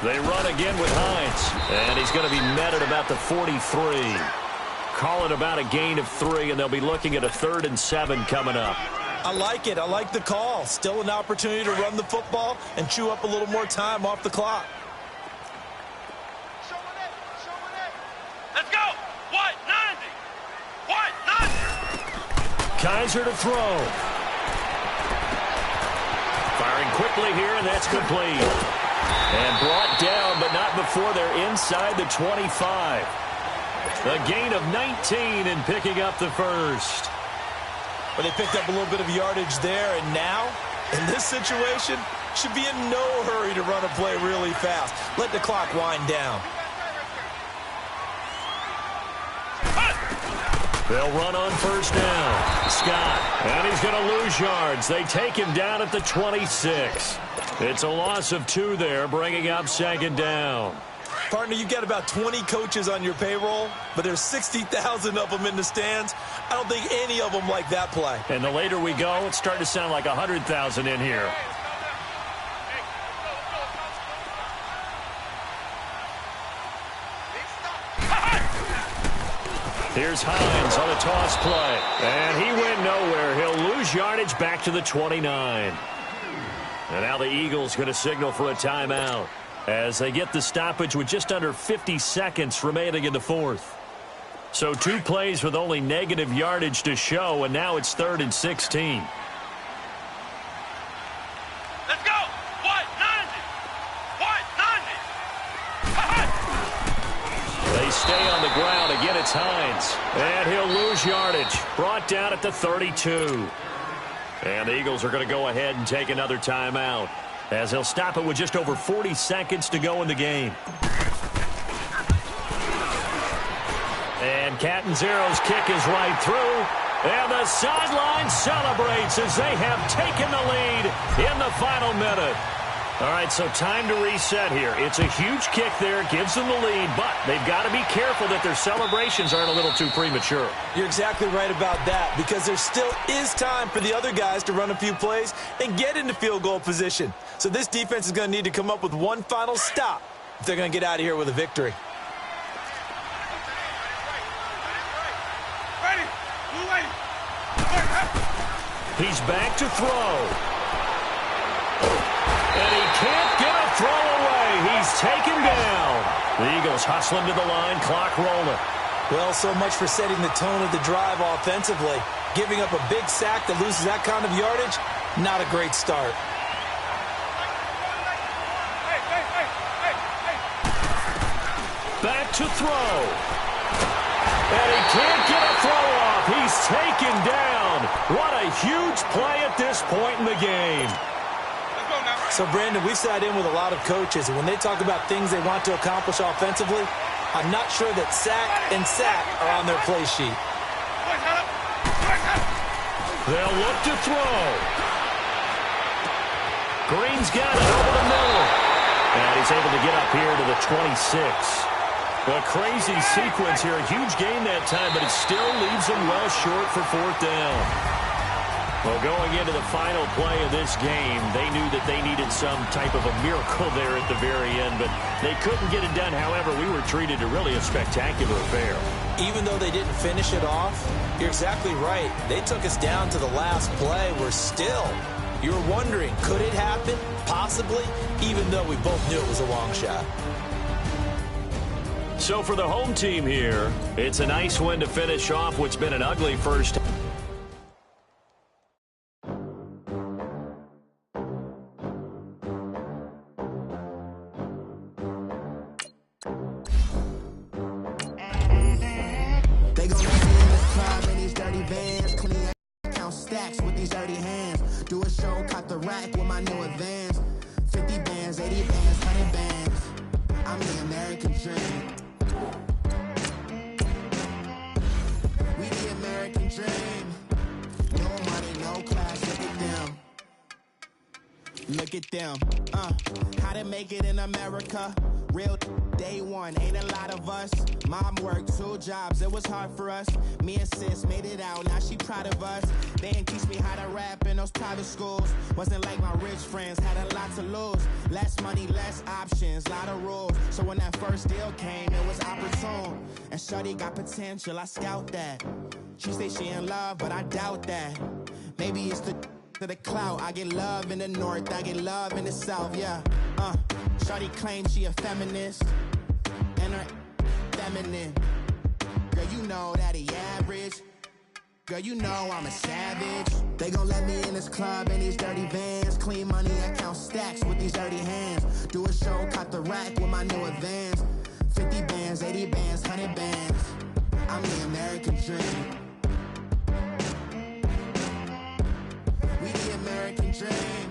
They run again with Hines, and he's going to be met at about the 43. Call it about a gain of 3, and they'll be looking at a 3rd and 7 coming up. I like it. I like the call. Still an opportunity to run the football and chew up a little more time off the clock. Let's go. What? 90. What? 90. Kaiser to throw. Firing quickly here, and that's complete. And brought down, but not before they're inside the 25. A gain of 19 and picking up the first. But they picked up a little bit of yardage there, and now, in this situation, should be in no hurry to run a play really fast. Let the clock wind down. They'll run on first down. Scott, and he's going to lose yards. They take him down at the 26. It's a loss of 2 there, bringing up second down. Partner, you've got about 20 coaches on your payroll, but there's 60,000 of them in the stands. I don't think any of them like that play. And the later we go, it's starting to sound like 100,000 in here. Here's Hines on a toss play. And he went nowhere. He'll lose yardage back to the 29. And now the Eagles going to signal for a timeout as they get the stoppage with just under 50 seconds remaining in the fourth. So 2 plays with only negative yardage to show, and now it's 3rd and 16. Let's go. What? 90. What? 90. They stay on the ground. Again, it's Hines. And he'll lose yardage. Brought down at the 32. And the Eagles are going to go ahead and take another timeout as they'll stop it with just over 40 seconds to go in the game. And Catanzero's kick is right through. And the sideline celebrates as they have taken the lead in the final minute. All right, so time to reset here. It's a huge kick there. Gives them the lead, but they've got to be careful that their celebrations aren't a little too premature. You're exactly right about that because there still is time for the other guys to run a few plays and get into field goal position. So this defense is going to need to come up with one final stop if they're going to get out of here with a victory. He's back to throw. And he can't get a throw away. He's taken down. The Eagles hustling to the line, clock rolling. Well, so much for setting the tone of the drive offensively. Giving up a big sack that loses that kind of yardage, not a great start. Back to throw. And he can't get a throw off. He's taken down. What a huge play at this point in the game. So, Brandon, we've sat in with a lot of coaches, and when they talk about things they want to accomplish offensively, I'm not sure that sack and sack are on their play sheet. They'll look to throw. Green's got it over the middle. And he's able to get up here to the 26. A crazy sequence here. A huge gain that time, but it still leaves them well short for fourth down. Well, going into the final play of this game, they knew that they needed some type of a miracle there at the very end, but they couldn't get it done. However, we were treated to really a spectacular affair. Even though they didn't finish it off, you're exactly right. They took us down to the last play. We're still, you're wondering, could it happen? Possibly, even though we both knew it was a long shot. So for the home team here, it's a nice win to finish off what's been an ugly first. They gon' let me in this club in these dirty vans, clean count stacks with these dirty hands. Do a show, cut the rack with my new advance. 50 bands, 80 bands, 100 bands. I'm the American dream. We the American dream. No money, no class, look at them. Look at them, how to make it in America. Real day one, ain't a lot of us. Mom worked 2 jobs, it was hard for us. Me and sis made it out, now she proud of us. They didn't teach me how to rap in those private schools. Wasn't like my rich friends, had a lot to lose. Less money, less options, lot of rules. So when that first deal came, it was opportune. And shorty got potential, I scout that. She say she in love, but I doubt that. Maybe it's to the clout. I get love in the north, I get love in the south, yeah. Shorty claims she a feminist, and her feminine. Girl, you know that he average. Girl, you know I'm a savage. They gon' let me in this club in these dirty vans. Clean money, I count stacks with these dirty hands. Do a show, cut the rack with my new advance. 50 bands, 80 bands, 100 bands. I'm the American dream. We the American dream.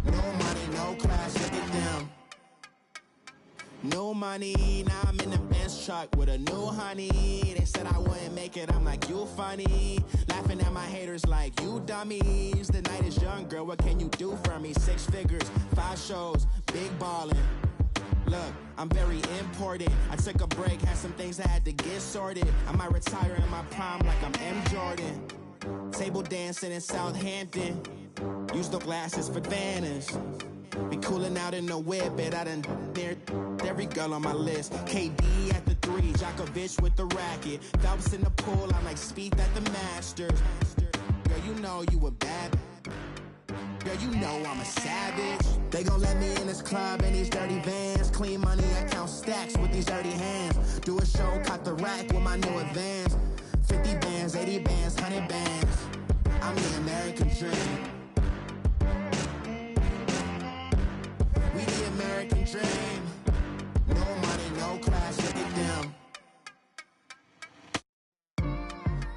No money, no class, look at them. No money, now I'm in the Benz truck with a new honey. They said I wouldn't make it, I'm like, you funny. Laughing at my haters like, you dummies. The night is young, girl, what can you do for me? 6 figures, 5 shows, big ballin'. Look, I'm very important. I took a break, had some things I had to get sorted. I might retire in my prime like I'm M. Jordan. Table dancing in Southampton. Use the glasses for Vannas. Be cooling out in the whip, but I done dared every girl on my list. KD at the 3, Djokovic with the racket. Phelps in the pool, I'm like Spieth at the Masters. Girl, you know you a bad. Girl, you know I'm a savage. They gon' let me in this club in these dirty vans. Clean money, I count stacks with these dirty hands. Do a show, cut the rack with my new advance. 50 bands, 80 bands, 100 bands. I'm the American dream. We the American dream. No money, no class, look at them.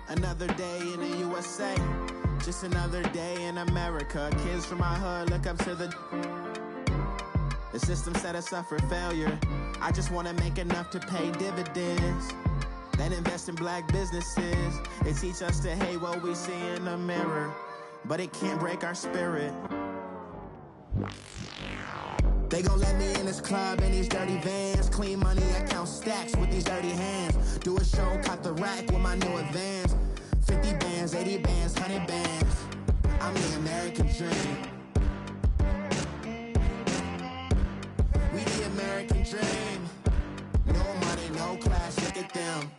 Another day in the USA. Just another day in America. Kids from my hood look up to the system set us up for failure. I just want to make enough to pay dividends. Then invest in black businesses. They teach us to hate what we see in the mirror, but it can't break our spirit. They gon' let me in this club in these dirty vans. Clean money, I count stacks with these dirty hands. Do a show, cut the rack with my new advance. 50 bands, 80 bands, 100 bands. I'm the American dream. We the American dream. No money, no class, look at them.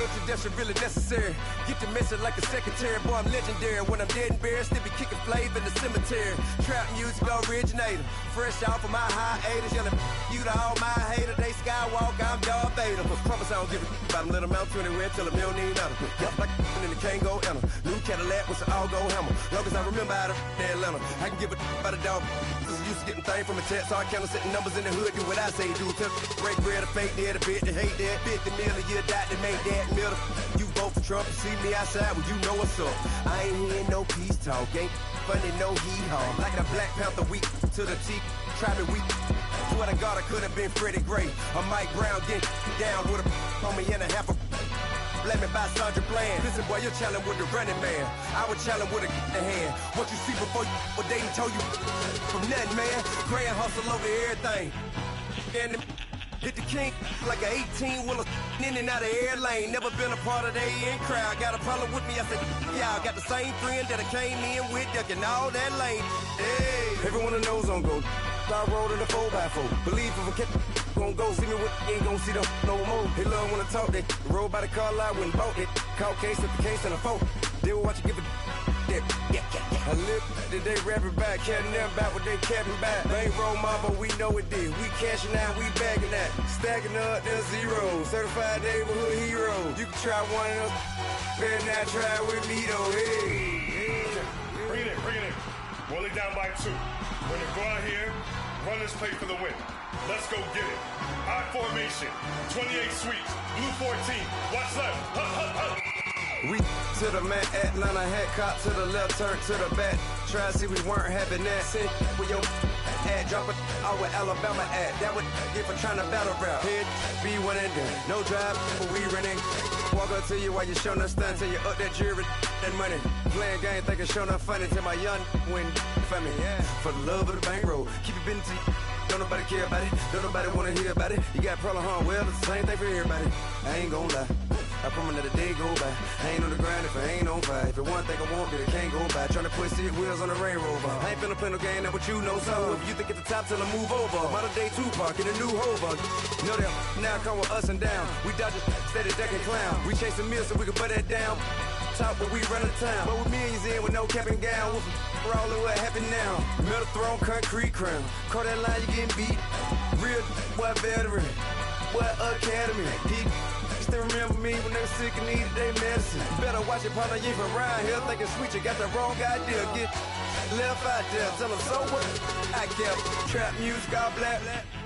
introduction really necessary. Get the message like a secretary. Boy, I'm legendary. When I'm dead and buried, still be kicking flavor in the cemetery. Trap music originator. Fresh off of my hiatus. Yelling you to all my haters. They skywalk, I'm Darth Vader. Promise I don't give a about them. Let them out to anywhere. Tell them they don't need nothing. Yup, like and the can't go enter. New Cadillac with an all-go hammer. Long as I remember how to Atlanta. I can give a about a dog. Used to getting things from a text. So I count setting numbers in the hood. Do what I say do. Tell break bread or fake dead. A bit to hate that. 50 million a year died to make that middle. You vote for Trump. You see me outside. Well, you know what's up. I ain't hearing no peace talk. Ain't funny, no hee-haw. Like a Black Panther weak to the teeth. Try me weak. Swear to God, I could have been Freddie Gray. Or Mike Brown getting down with a on me and a half a. Let me buy Sandra Bland. Listen, boy, you're challenging with the running man. I would challenge with a hand. What you see before you, what they told you from nothing, man. Grand hustle over everything. And hit the king like an 18-wheeler in and out of air lane. Never been a part of the in crowd. Got a problem with me? I said, y'all got the same friend that I came in with, ducking all that lane. Hey, everyone knows on go. I rolled in the 4x4. Believe if I kept gon' go see me with ain't gon' see them no more. They love when I talk, they roll by the car lot when bought it. Caught case at the case and a phone. They will watch you give it that. I live that they rapping back, carrying them back what they capping back. They ain't roll my, but we know it did. We cashing out, we bagging that. Stacking up, there's zero. Certified neighborhood hero. You can try one of them, better not try with me though. Hey. Bring it in. Roll it down by 2. We're gonna go out here, run this play for the win. Let's go get it. I formation, 28 sweeps, blue 14. Watch left. We to the man, Atlanta hat cop to the left, turn to the back. Try to see we weren't having that. Sit with your ad, drop it out with Alabama ad. That would get for trying to battle rap. Head be one and done. No drive, but we running. Walk up to you while you showing us stun till you up that jury and money. Playing game, thinking showing up funny till my young win for me. Yeah. For the love of the bankroll, keep it business. Don't nobody care about it. Don't nobody wanna hear about it. You got problem, huh? Well, it's the same thing for everybody. I ain't gon' lie. I promise that a day go by. I ain't on the grind if I ain't on fire. If it one thing I want, then it can't go by. Tryna put 6 wheels on the Range Rover. I ain't finna play no game, that what you know. So if you think at the top, tell them move over. Modern day Tupac in a new Hova. Know that now come with us and down. We dodge a steady deck and clown. We chase a meal so we can put that down. Top, but we run the town. But with millions in with no cap and gown. We're all in what happened now. Metal throne, concrete crown. Call that line, you getting beat. Real, what veteran. What academy. He still remember me when they were sick and needed their medicine. Better watch it, partner, you from around here thinking sweet, you got the wrong idea. Get left out there, tell them so what? I kept trap music all black.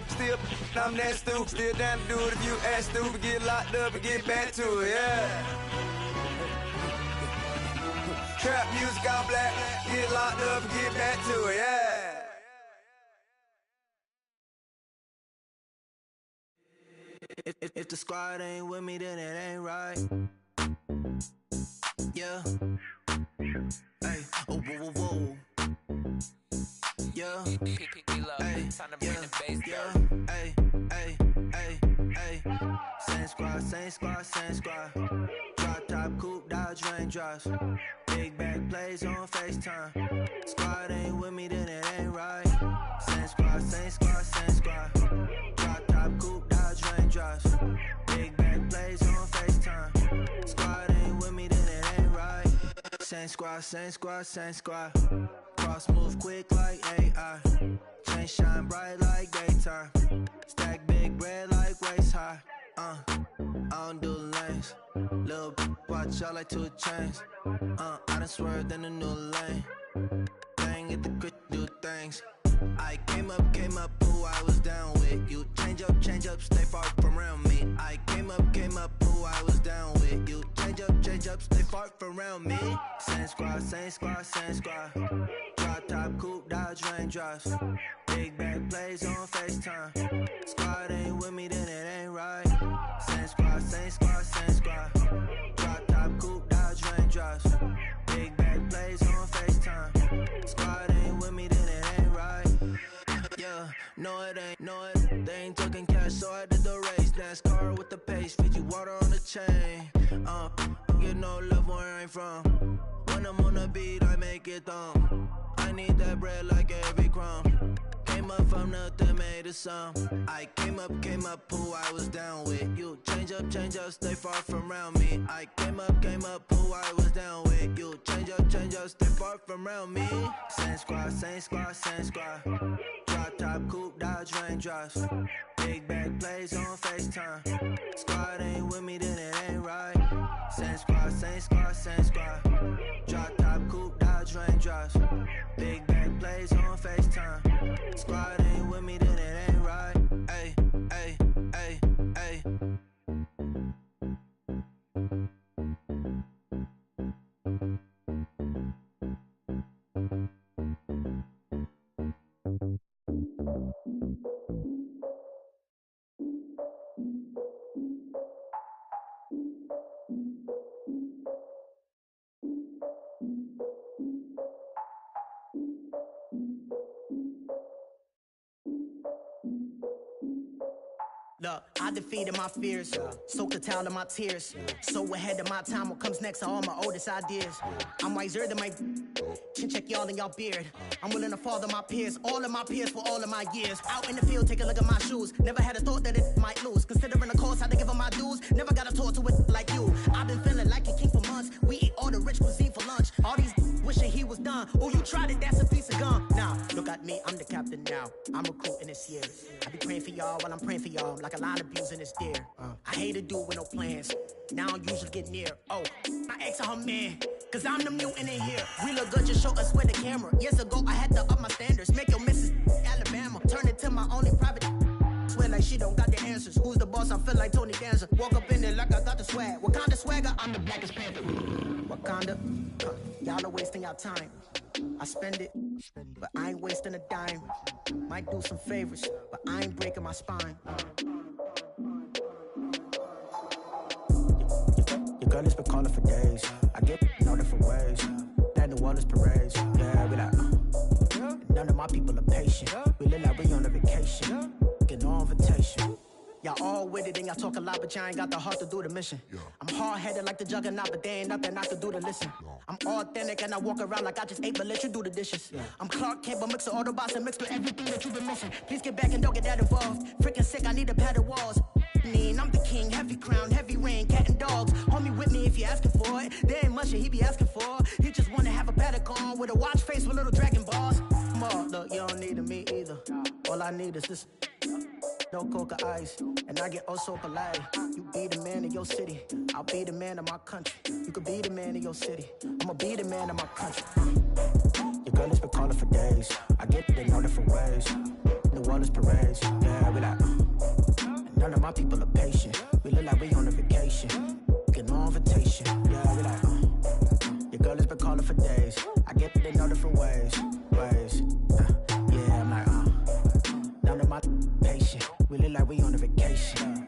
Still, I'm that stupid. Still down to do it if you ask stupid. Get locked up and get back to it, yeah. Trap music all black. Get locked up and get back to it, yeah. If the squad ain't with me, then it ain't right. Yeah. Hey. Oh, whoa, whoa, whoa. Yeah. Hey. Yeah. Hey. Hey. Hey. Hey. Same squad, same squad, same squad. Drop top, coupe, Dodge raindrops. Big back plays on FaceTime. Squad ain't with me, then it ain't right. Same squad, same squad, same squad. Drop top, coupe, Dodge raindrops. Big back plays on FaceTime. Squad ain't with me, then it ain't right. Same squad, same squad, same squad. Cross move quick like AI. Chain shine bright like daytime. Stack big bread like waist high. I don't do lanes. Little watch out like 2 chains. I done swerved in a new lane. Bang at the crit, do things. I came up, who I was down with. You change up, stay far from around me. I came up, who I was down with. You change up, stay far from around me. Same squad, same squad, same squad. Drop top, coupe, Dodge raindrops. Big back plays on FaceTime. Squad ain't with me, then it ain't right. Same squad, same squad, same squad. Drop top, coupe, Dodge raindrops. Big back plays on FaceTime. Squad ain't with me, then it ain't right. Yeah, no it ain't, they ain't talking cash, so I did the race. NASCAR with the pace, fit you water on the chain. Get no love where I'm from. When I'm on the beat, I make it thumb. I need that bread like every crumb. came up from nothing, made a song. I came up, who I was down with. You change up, stay far from around me. I came up, who I was down with. You change up, stay far from around me. Same squad. Drop top, coupe, dodge, raindrops. Big bag plays on FaceTime. Squad ain't with me, then it ain't right. Same squad. Drop top, coupe, dodge, raindrops. Big bag plays on FaceTime. Squad ain't with me, then it ain't right. Ay. Look, I defeated my fears, soaked a towel in my tears. So ahead of my time, what comes next are all my oldest ideas. I'm wiser than my chin check y'all in y'all beard. I'm willing to father my peers, all of my peers for all of my years. Out in the field, take a look at my shoes. Never had a thought that it might lose. Considering the cost, I had to give up my dues. Never got a talk to it like you. I've been feeling like a king for months. We eat all the rich cuisine for lunch. All these wishing he was done. Oh, you tried it, that's a piece of gum. Now, look at me, I'm the captain now. I'm recruiting this year. I be praying for y'all while I'm praying for y'all. Like a line of abusing this deer. I hate to do it with no plans. Now I usually get near. Oh, my ex and her man. Cause I'm the mutant in here. We look good, just show us with the camera. Years ago, I had to up my standards. Make your missus Alabama. Turn it to my only private. Swear like she don't got the answers. Who's the boss? I feel like Tony Danza. Walk up in there like I got the swag. Wakanda swagger, I'm the blackest panther. Wakanda, y'all are wasting your time. I spend it, but I ain't wasting a dime. Might do some favors, but I ain't breaking my spine. Your girl has been calling for days. I get no different ways. That New Orleans parades. Yeah, we like, none of my people are patient. We look like we on a vacation. Get no invitation. Y'all all with it and y'all talk a lot, but y'all ain't got the heart to do the mission. I'm hard-headed like the juggernaut, but there ain't nothing I can do to listen. I'm authentic and I walk around like I just ate, but let you do the dishes. I'm Clark Kent, but mix the Autobots and mix with everything that you've been missing. Please get back and don't get that involved. Freaking sick, I need a padded walls. I'm the king, heavy crown, heavy rain, cat and dogs. Homie with me if you're asking for it. There ain't much that he be asking for. He just wanna have a paddock on with a watch face with little dragon balls. Look, you don't need me either. All I need is this. No coca ice, and I get oh so polite. You be the man of your city, I'll be the man of my country. You could be the man of your city, I'ma be the man of my country. Your girl has been calling for days. I get it in all different ways. New Orleans parades, yeah, we like. None of my people are patient. We look like we on a vacation. Get no invitation, yeah, we like. Your girl has been calling for days. I get it in all different ways. Yeah, I'm like, none of my patient. We look like we on a vacation.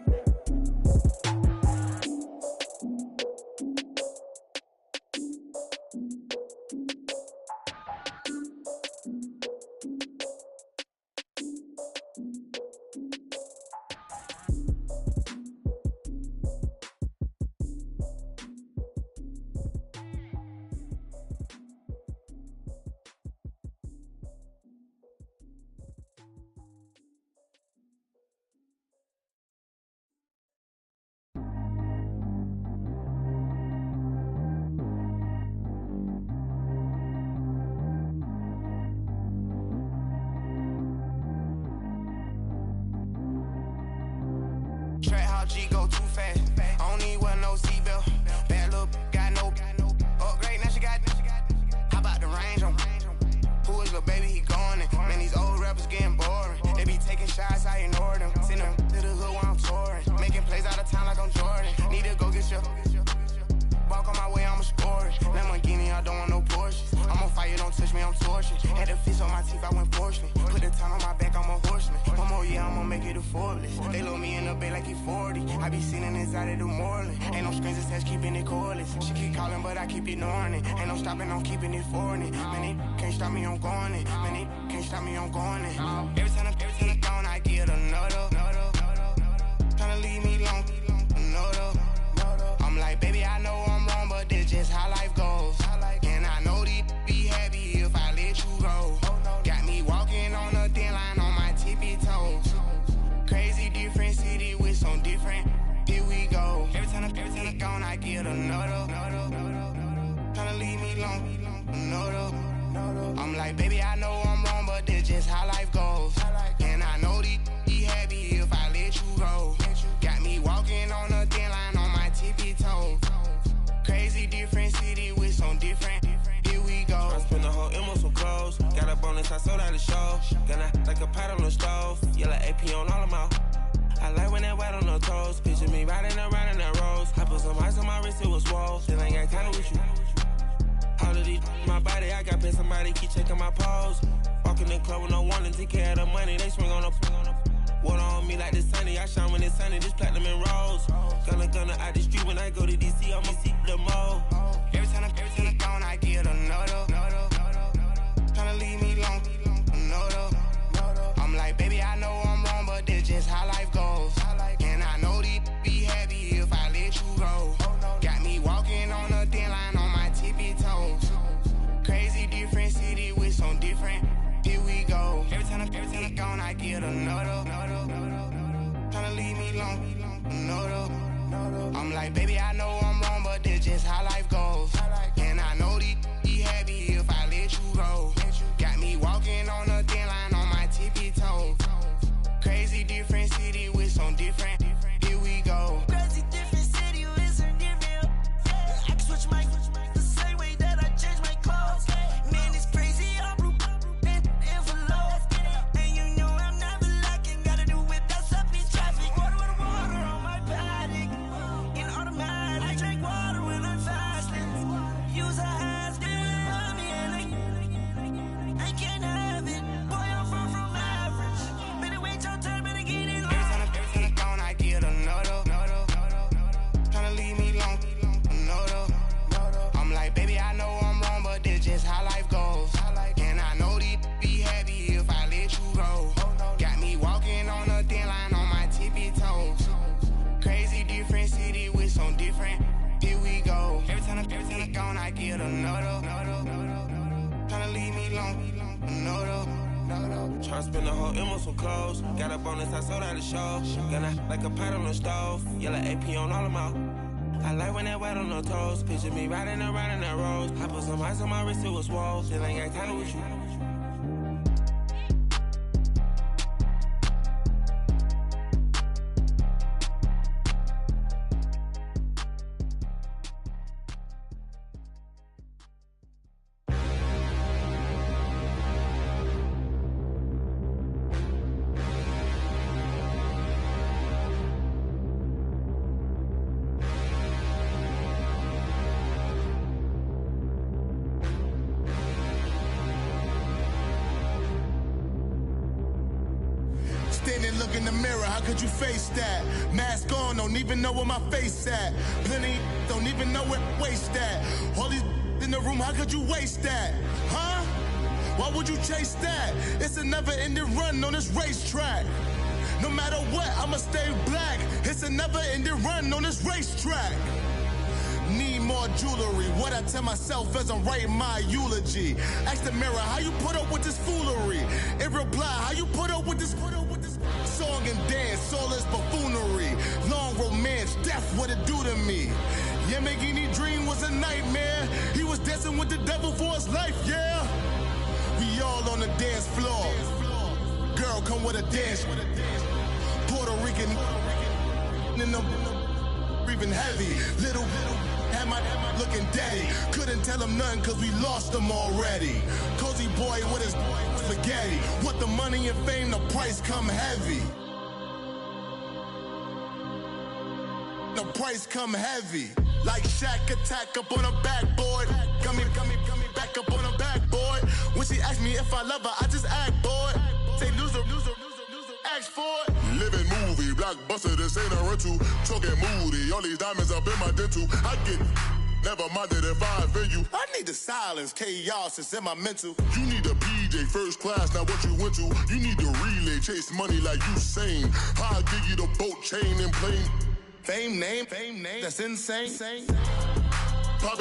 G go too fast. I don't need wear no seatbelt. Bad little got no upgrade. Now she got. How about the range on? Who is the baby? He going in. Man, these old rappers getting boring. They be taking shots, I ignore them. Send them to the hood while I'm touring. Making plays out of town like I'm Jordan. Need to go get your. Walk on my way, I'ma score it. Lamborghini, I don't want no Porsches. I'm on fire, don't touch me, I'm torching. Had the fish on my teeth, I went porcelain. Put the time on my back, I'm a horseman. One more year, I'ma make it a Forbes. They load me in the bay like he 40. I be sitting inside of the Moreland. Ain't no screens attached, keeping it cordless. She keep calling, but I keep ignoring it. Ain't no stopping, I'm keeping it for it. Man, they can't stop me, I'm going it. Man, they can't stop me, I'm going it. Every time I'm gone, I get another. Tryna leave me alone, another. I'm like, baby, I know I'm wrong, but this just how life goes. And I know these be happy if I let you go. Got me walking on a thin line on me long, no though. I'm like, baby, I know I'm wrong, but this just how life goes. And I know these be happy if I let you go. Got me walking on a thin line on my tippy toes. Crazy different city with some different. Here we go. I spent the whole M on some clothes. Got up on this, I sold out the show. Gonna like a pot on the stove. Yellow AP on all of my. I like when that white on the toes. Picture me riding around in that rose. I put some ice on my wrist, it was swole. Still ain't got time with you. All of these my body, I got paid somebody keep checking my pose. Walking in the club with no warning, take care of the money. They swing on the water on me like the sunny. I shine when it's sunny, this platinum and rose. Gonna out the street when I go to DC, I'ma see the mode. Every time I'm gone, I get another. Tryna leave me long, another. I'm like, baby, I know I'm wrong, but this just how life goes. And I know these be happy if I let you go. Got me walking on a thin line on my tippy toes. Crazy different city with some different. Here we go. Every time I'm gone, I get another. Tryna leave me long, another. I'm like, baby, I know I'm wrong, but this just how life goes. And I know these be happy if I let you go. Got me walking on a thin line on my tippy toes. Crazy different city with some different. Here we go. Crazy different city with some different. I can switch my the same way that I change my clothes. Man, it's crazy. I'm and envelope. And you know I'm never lacking. Gotta do it. That's up in traffic. Water with water on my paddock. In automatic. I drink water when I'm fasting. Use a has on me and I can't have it. Boy, I'm far from average. Better wait your turn, better get in line. Every time I'm gone, I get another. Tryna leave me long, another. I'm like, baby, I know I'm wrong, but this just how life goes. And I know these be happy if I let you go. Got me walking on a thin line on my tippy toes. Crazy different city with some different. Here we go. Every time I'm gone, I get another. Tryna leave me long, another. Tryna spend the whole M on some clothes. Got up on this, I sold out the show. Gonna like a pot on the stove. Yellow AP on all of my. I like when that white on the toes. Picture me riding around in that rose. I put some ice on my wrist, it was swole. Still ain't got time with you. Standing, look in the mirror, how could you face that? Mask on, don't even know where my face at. Plenty, don't even know where waste at. All these in the room, how could you waste that? Huh? Why would you chase that? It's a never-ending run on this racetrack. No matter what, I'ma stay black. It's a never-ending run on this racetrack. Need more jewelry. What I tell myself as I'm writing my eulogy. Ask the mirror, how you put up with this foolery? It reply, how you put up with this song and dance, all this buffoonery. Long romance, death, what it do to me? Yamagini dream was a nightmare. He was dancing with the devil for his life, yeah. We all on the dance floor. Girl, come with a dance. Puerto Rican in the breathing heavy. Little had my looking daddy. Couldn't tell him nothing cause we lost him already. Cozy boy with his spaghetti. With the money and fame, the price come heavy. The price come heavy. Like Shaq attack up on a backboard. Coming back up on a backboard. When she asked me if I love her, I just act bored. Say loser, ask for it. Living movie, blockbuster, this ain't a rental. Talking moody, all these diamonds up in my dental. I get never minded if I offend you. I need the silence, chaos is in my mental. You need a PJ first class, not what you went to. You need to relay, chase money like you sane. I'll give you the boat, chain, and plane. Fame name, that's insane. Pop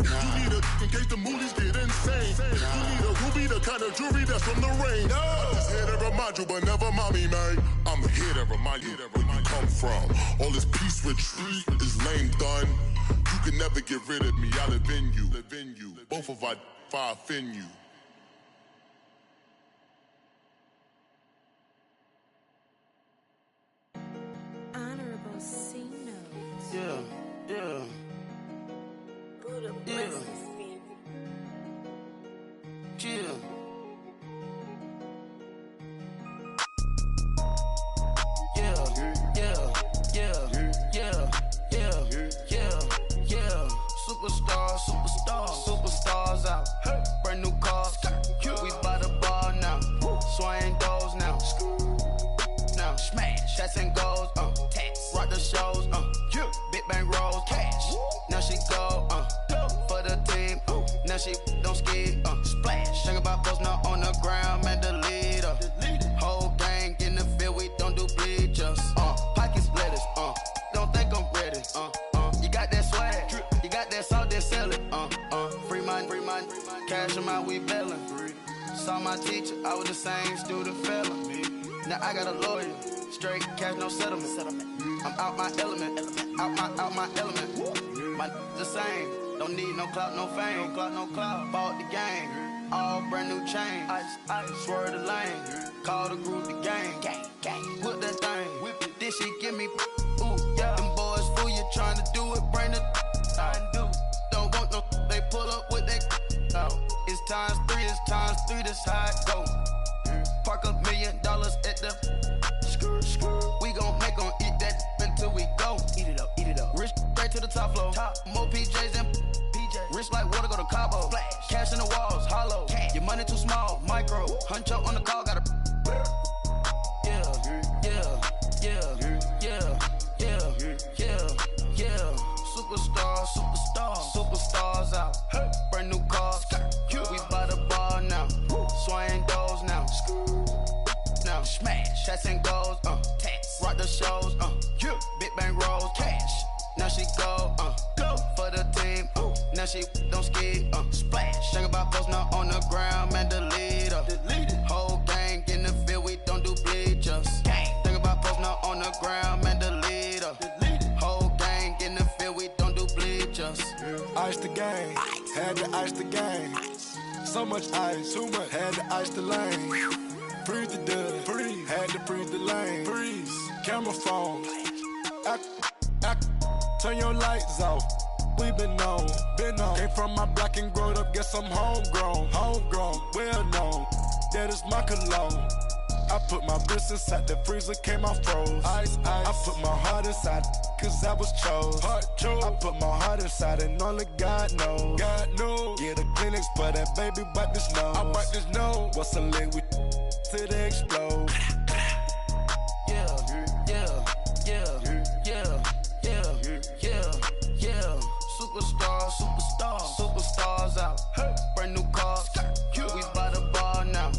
you need a in case the movies get insane. You need a ruby, the kind of jewelry that's from the rain. No. I'm just here to remind you, but never mommy, man. I'm here to remind you where you come from. All this peace retreat is lame done. You can never get rid of me. I live in you. Both of our fire offend you. Honorable C notes. Yeah. Buddha Yeah. bless his spirit. Yeah. Superstars out. Brand new cars. We by the bar now. Swaying doors now. Now smash. Shots and goals. Rock the shows. Big bang rolls. Cash. Now she go. For the team. Now she don't ski. Splash. Think about posting up on the ground. Man, the leader. Whole gang in the field. We don't do bleachers. Pockets lettuce. Don't think I'm ready. You got that swag. You got that salt, that sell it. Free mind. Cash them out, we bailin'. Saw my teacher, I was the same student fella. Now I got a lawyer. Straight cash, no settlement. I'm out my element. Out my element. My the same. Don't need no clout, no fame. No clout. Bought the game. All brand new chain. Ice. Swerve the lane. Call the group the gang. Whip that thing. Whip it. This shit give me. Ooh, yeah. Them boys fool you trying to do it. Bring it. Don't want no. They pull up with that. It's times 3. This how it go. Park $1 million at the. We gon' make 'em eat that until we go. Eat it up. Rich straight to the top floor. More PJs and PJs. Rich like water, go to Cabo. Flash. Cash in the walls, hollow. Cash. Your money too small, micro. Huncho on the call, got a. Superstars out. Brand new cars. We by the bar now. Swaying doors now. Now smash. Shots and goals. Rock the shows. Big bang rolls. Cash. Now she go. For the team. Now she don't ski. Splash. Think about posting up on the ground. Man, the leader. Whole gang in the field. We don't do bleachers. Think about posting up on the ground. Man, the leader. Whole gang in the field. We don't do bleachers. Ice the game, had to ice the game. So much ice, too much, had to ice the lane. Freeze the dud, freeze, had to freeze the lane. Freeze, camera phone, turn your lights off. We been on. Came from my block and growed up, guess I'm homegrown, well known. That is my cologne. I put my wrist inside the freezer, came out froze. Ice. I put my heart inside, cause I was chose. I put my heart inside and only God knows. Yeah, the clinics, but that baby bite this nose. I bite this nose. What's a leg with till they explode? Superstars out. Brand new cars. We by the bar now.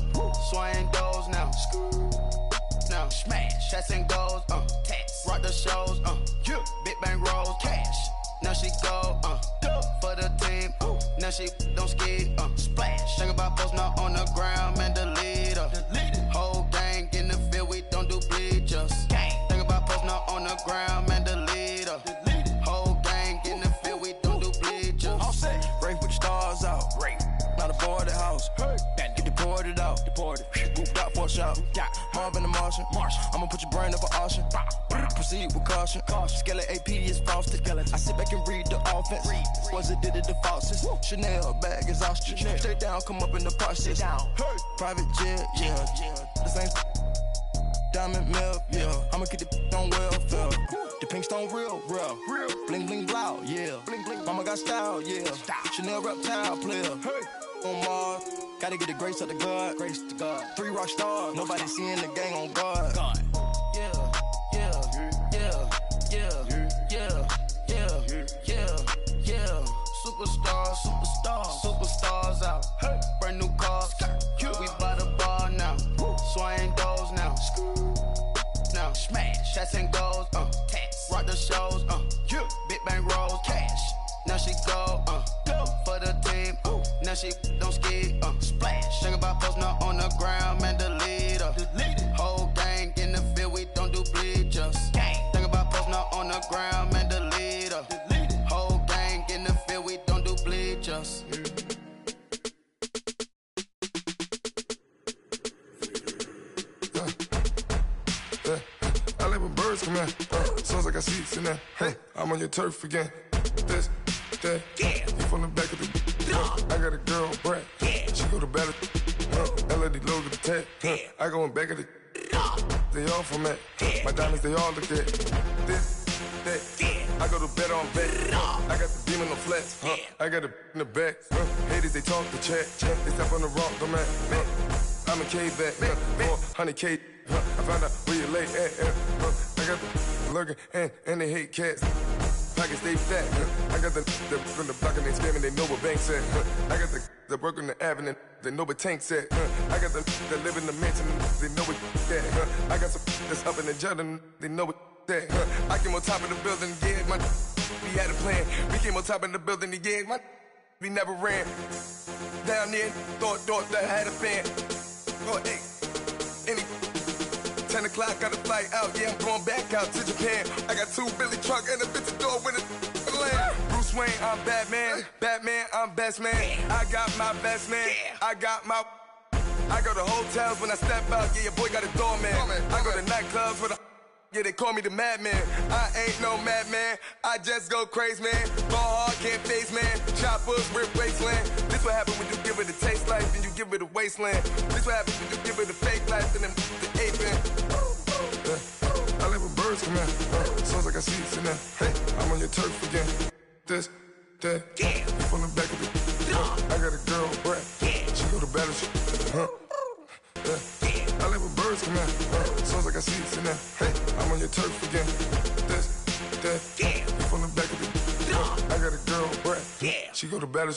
Swaying doors now. Now smash. Shots and goals. Rock the shows. Big bang rolls. Cash. Now she go. For the team. Now she don't ski. Splash. Think about posting up on the ground. Man, the leader. Whole gang in the field. We don't do bleachers. Think about posting up on the ground. Man, the leader. Whole gang in the field. We don't do bleachers. All set. Rain put the stars out. Not a board at house. Get deported out. Moved out for a shot. Marvin the Martian. I'ma put your brain up for auction. Proceed with caution. Skeleton AP is frosted. I sit back and read the offense. Was it did it the falsest? Chanel bag is ostrich. Stay down, come up in the process. Private jet, yeah. The same diamond milk, yeah. I'ma get the on welfare. The pink stone real. Bling bling blow, yeah. Mama got style, yeah. Chanel reptile player. On Mars, gotta get the grace of the God. 3 rock stars, nobody seeing the gang on guard. Superstars out. Brand new cars. We by the bar now. Swaying doors now. Now smash. Shots and goals. Rock the shows. Big bang rolls. Cash. Now she go. For the team. Now she don't ski. Splash. Think about posting up on the ground. Man, the leader. Whole gang in the field. We don't do bleachers. Think about posting up on the ground. Man, the leader. Whole gang birds. I like when birds come in. Sounds like I got seats in there. Hey, I'm on your turf again. This, that, you from the back of the. I got a girl, Brad. She go to battle. LOD logo the tag. I go in back of the. They all from that. My diamonds, they all look at this, that. I go to bed on bed. I got the demon on flats. I got it in the back. Haters, they talk the chat. They step on the rock, the man. I'm a cave back. 400K. I found out where you lay at. I got the lurking and they hate cats. Pockets stay fat. I got the from the block and they scamming, they know what banks at. I got the work on the avenue, they know what tanks at. I got the that live in the mansion, they know what that. I got some that's up in the jungle, they know what that. I came on top of the building, yeah, my we had a plan. We came on top of the building, yeah, my we never ran. Down there, thought that I had a fan. Oh, hey, any 10 o'clock, got a flight out, yeah, I'm going back out to Japan. I got 2 Billy truck and a bitch door with a land. Bruce Wayne, I'm Batman. Batman, I'm best man. I got my best man. I got my. I go to hotels when I step out, yeah, your boy got a doorman. I go to nightclubs with a. Yeah, they call me the madman. I ain't no madman. I just go crazy, man. Ball hard, can't face, man. Choppers, rip wasteland. This what happen when you give it a taste life and you give it a wasteland. This what happen when you give it a fake life and then the ape in. I live with birds come in. Sounds like I got seats in there. Hey, I'm on your turf again. This, that, you from the back of the. I got a girl, Brad. She go to battle. I live with birds come in. Sounds like I got seats in there. Hey, I'm on your turf again. This, that, you from the back of the. I got a girl, Brad. She go to battle.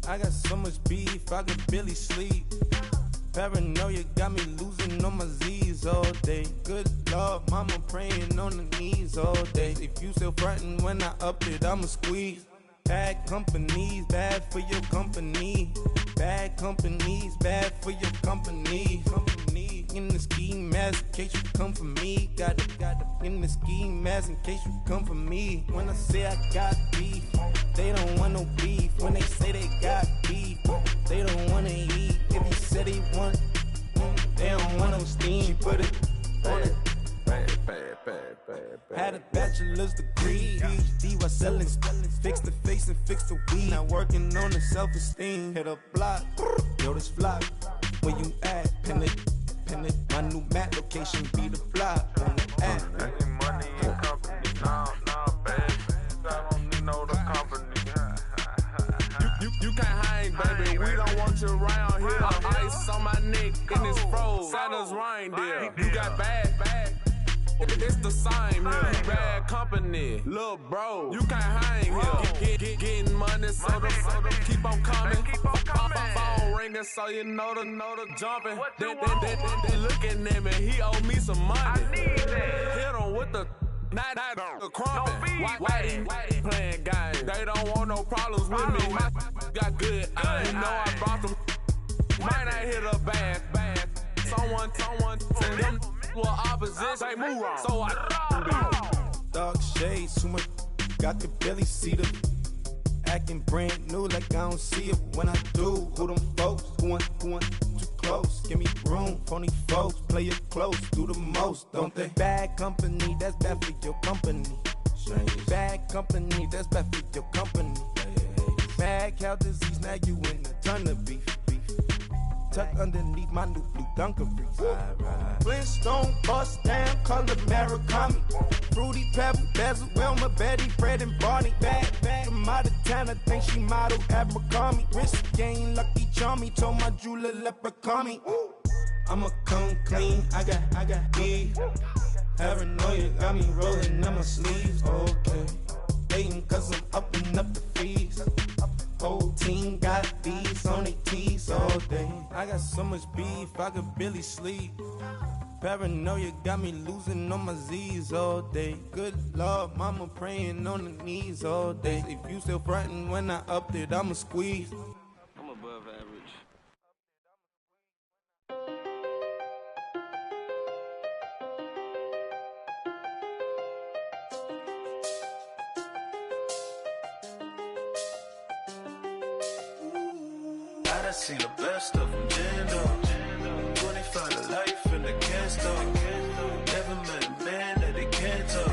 I got so much beef, I could barely sleep. Paranoia got me losing on my Z's all day. Good Lord, mama praying on the knees all day. If you still frontin' when I up it, I'ma squeeze. Bad companies, bad for your company. Bad companies, bad for your company. Company in the ski mask in case you come for me. Got it in the ski mask in case you come for me. When I say I got beef, they don't want no beef. When they say they got beef, they don't wanna eat. If you said they want, they don't want no steam. She put it on it. Had a bachelor's degree, PhD while selling. Fix the face and fix the weed. Now working on the self-esteem. Hit a block, yo this flock. Where you at? Pin it. My new mat location be the flop on the app. Money and company, nah, baby. I don't need no company. You can't hang, baby. We don't want you around here. Ice on my neck in this froze. Santa's reindeer. You got bad. It's the same here. Bad company, little bro. You can't hang here. Getting money, so the keep on coming. Phone ringing, so you know the jumping. They looking at me. He owe me some money. I need that. Hit him with the. Not the crumpin'. Why they playing games? They don't want no problems with me. My got good. I know I brought them. Might not hit a bad. Someone send them for opposition. They move wrong. So I dark shades, too much. Got the belly see them. Acting brand new like I don't see it when I do. Who them folks? Who want too close? Give me room, phony folks. Play it close, do the most, don't they? Bad company, that's bad for your company. Bad company, that's bad for your company. Mad cow disease, now you in a ton of beef. Tuck underneath my new blue Dunkaroos. Flintstone bust down, color Murakami. Fruity Pebble, Bezel, Wilma, Betty, Fred, and Barney. Bad from out of town, I think she model Abercrombie. Wrist game, Lucky Charmy, told my jeweler leprechaun me. I'ma come clean, I got beef. Paranoia got me rolling on my sleeves. Okay, hating cause I'm upping up the fees. Whole team got these on their tees all day. I got so much beef, I could barely sleep. Paranoia got me losing on my Z's all day. Good Lord, mama praying on the knees all day. If you still frontin' when I upped it, I'ma squeeze. I'm above average. seen the best of them, Jando. 25 to life in the can't stop. Never met a man that they can't talk.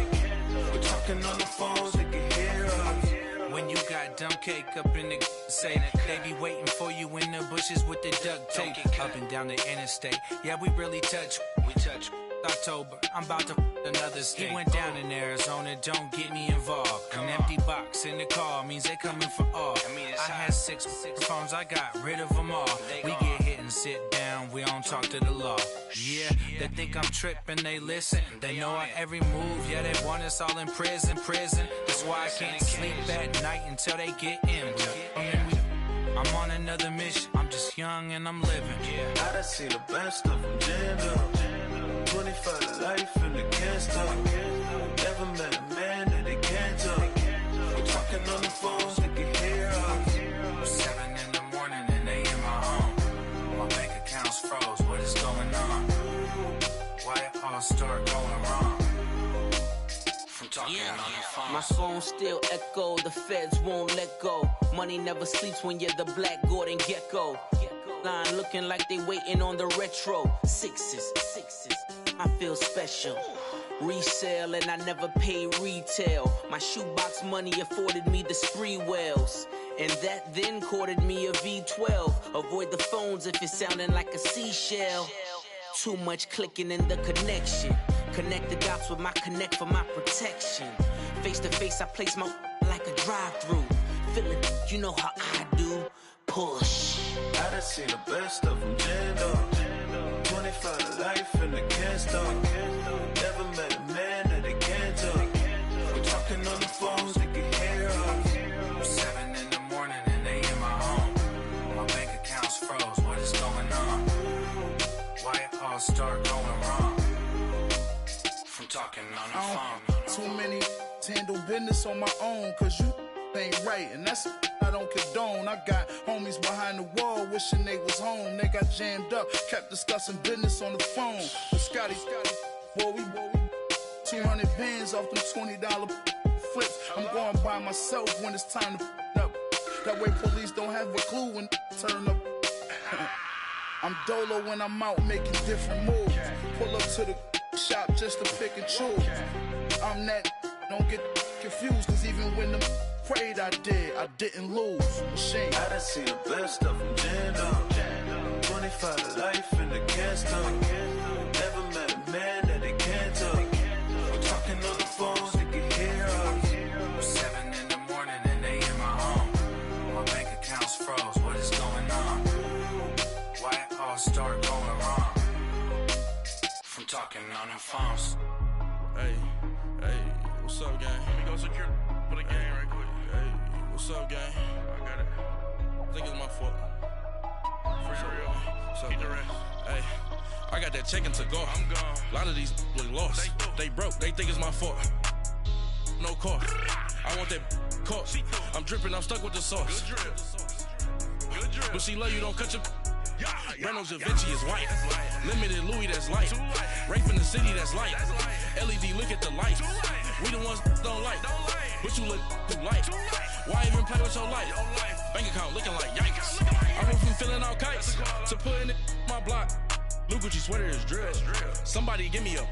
We're talking on the phones, they can hear us. When you got dumb cake up in the say that they be waiting for you in the bushes with the duct tape. Up and down the interstate. Yeah, we really touch. We touch. October, I'm about to another state. He went down in Arizona, don't get me involved. An empty box in the car means they coming for all. I had six phones, I got rid of them all. We get hit and sit down, we don't talk to the law. Yeah, they think I'm tripping, they listen. They know our every move, yeah, they want us all in prison. That's why I can't sleep at night until they get in. I'm on another mission, I'm just young and I'm living. I done seen the best of them, Jando. 25 to life in the can't stop. Never met a man that they can't talk. We're talking on the phones, they can hear us. 7 in the morning and they in my home. My bank account's froze, what is going on? Why it all start going wrong? From talking on the phone. My phone still echo, the feds won't let go. Money never sleeps when you're the Black Gordon Gecko. Line looking like they waiting on the retro. Sixes, I feel special. Resale and I never pay retail. My shoebox money afforded me the spree wells. And that then courted me a V12. Avoid the phones if it's sounding like a seashell. Too much clicking in the connection. Connect the dots with my connect for my protection. Face to face, I place my like a drive-through. Feeling, you know how I do. Push. I done seen the best of them, Jando. 25 to life in the can't stop. Never met a man that they can't talk. We're talking on the phones, they can hear us. 7 in the morning and they in my home. My bank account's froze, what is going on? Why it all start going wrong? From talking on the phone. Too many to handle business on my own, cause you ain't right, and that's I don't condone. I got homies behind the wall wishing they was home. They got jammed up, kept discussing business on the phone. But Scotty, boy, we 200 bands off them $20 flips. I'm going by myself when it's time to up. That way police don't have a clue when turn up. I'm dolo when I'm out making different moves. Pull up to the shop just to pick and choose. I'm that, don't get confused, cause even when the prayed I didn't lose. Machine. I done seen the best of them, Jando. 25 to life in the can't stop. Never met a man that they can't talk. We're talking on the phones, they can hear us. 7 in the morning and they in my home. My bank account's froze, what is going on? Why it all start going wrong? From talking on the phones. Hey, what's up, gang? Let me go secure for the game right quick. Hey, what's up, gang? I got it. I think it's my fault. For real. Keep the rest. Hey, I got that chicken to go. I'm gone. A lot of these look lost. They broke. They think it's my fault. No cost. I want that cost. I'm dripping. I'm stuck with the sauce. Good drip. Good drip. But she love you. Don't cut your. Reynolds Da Vinci is white. Limited Louis, that's light. Rape in the city, that's light. LED, look at the light. We the ones don't like. But you look too light. Why even play with your life? Bank account looking like yikes. I went from filling out kites to putting it in my block. Blue Gucci sweater is drill. Somebody give me a.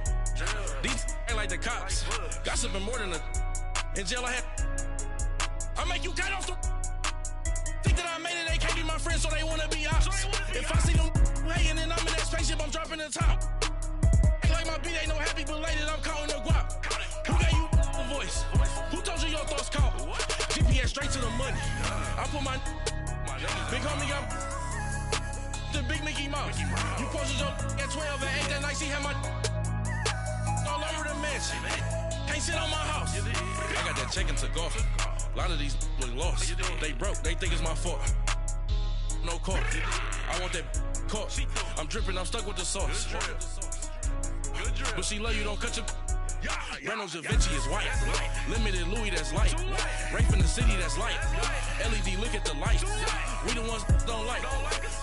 These ain't like the cops. Gossiping more than a. In jail I had. I make you cut off the. Think that I made it, they can't be my friends, so they wanna be ops. If I see them hating and I'm in that spaceship, I'm dropping the top. Ain't like my beat, ain't no happy belated, I'm counting the guap. Who gave you a voice? Who told you your thoughts count? GPS straight to the money. I put my big homie got the big Mickey Mouse. You posted your at 12 and 8 that night, she had my all over the mansion. Can't sit on my house. I got that chicken to go. A lot of these look lost. They broke, they think it's my fault. No cost. I want that cost. I'm dripping, I'm stuck with the sauce. But she love you, don't cut your. Reynolds Da Vinci is white. Limited Louis, that's light. Rape in the city, that's light. LED, look at the light. We the ones don't like.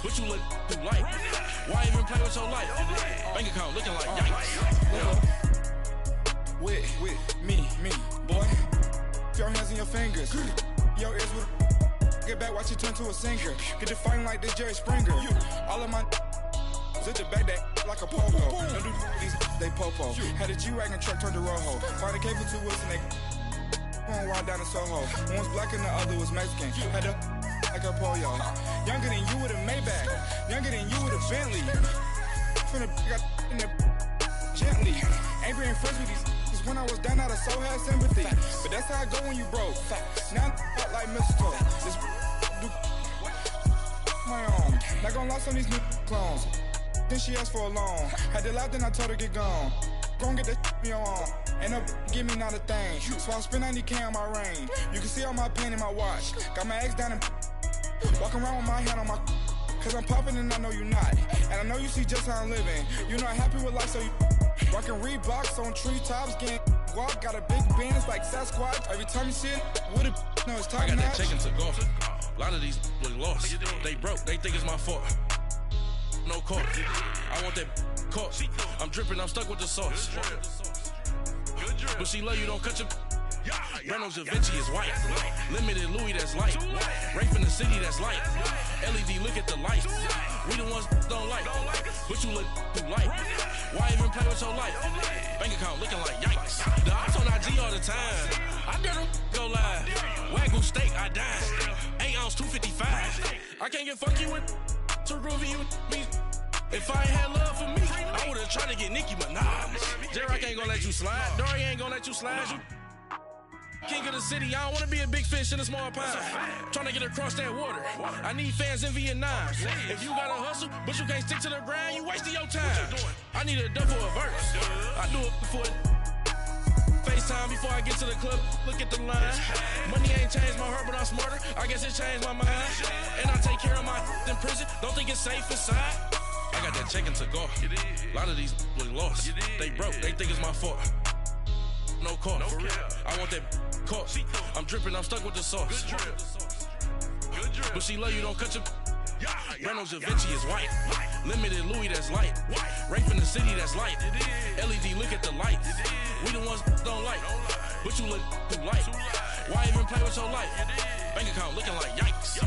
But you look too light. Why even play with your life? Bank account looking like yikes. With me, boy. Your hands in your fingers. Your ears with it back, watch it turn to a singer. Get the fighting like this Jerry Springer. All of my zip the back that like a pogo. Don't do these, they popo. Had a G-Wagon truck turned to Rojo. Find a cable 2 wheels and they one wild down in Soho. One was black and the other was Mexican. Had a like a pollo. Younger than you with a Maybach. Younger than you with a Bentley. From the got in the gently. Ain't being friends with these. Cause when I was down, I so had sympathy. But that's how I go when you broke. Now I'm out like mistletoe. This do my own. Not gonna lie on these new clones. Then she asked for a loan. Had to laugh, then I told her get gone. Gon' get that me on. Ain't no give me not a thing. So I spend 90K on my range. You can see all my pain in my watch. Got my ex down and walking around with my hand on my. Cause I'm popping and I know you not. And I know you see just how I'm living. You not happy with life, so you rockin' Reeboks on treetops, getting walk. Got a big band, it's like Sasquatch. Every time you see it, with it, no, it's top I got notch. that check into golf. A lot of these look lost. They broke, they think it's my fault. No court. I want that court. I'm dripping, I'm stuck with the sauce. But she love you, don't cut your. Reynolds Da Vinci is white. Limited Louis, that's light. Rape in the city, that's light. LED, look at the light. We the ones don't like. But you look too light. Why even play with your life? Bank account looking like yikes. The ops on IG all the time. I dare them go live. Wagyu steak, I dine. 8 ounce, 255. I can't get funky with too groovy you me. If I ain't had love for me, I would've tried to get Nicki Minaj. J-Rock ain't gonna let you slide. Dory ain't gonna let you slide. King of the city, I don't wanna be a big fish in a small pond. Trying to get across that water. I need fans in Vietnam. If you gotta hustle, but you can't stick to the grind, you wasting your time. I need a dub for a verse. I do it for FaceTime before I get to the club. Look at the line. Money ain't changed my heart, but I'm smarter. I guess it changed my mind. And I take care of my in prison. Don't think it's safe inside. I got that check into golf. A lot of these look lost. They broke, they think it's my fault. No court. I want that court. I'm dripping, I'm stuck with the sauce. But she love you, don't cut your. Reynolds Da Vinci is white. Limited Louis, that's light. Rape in the city, that's light. LED, look at the lights. We the ones don't like. But you look too light. Why even play with your life? Bank account looking like yikes.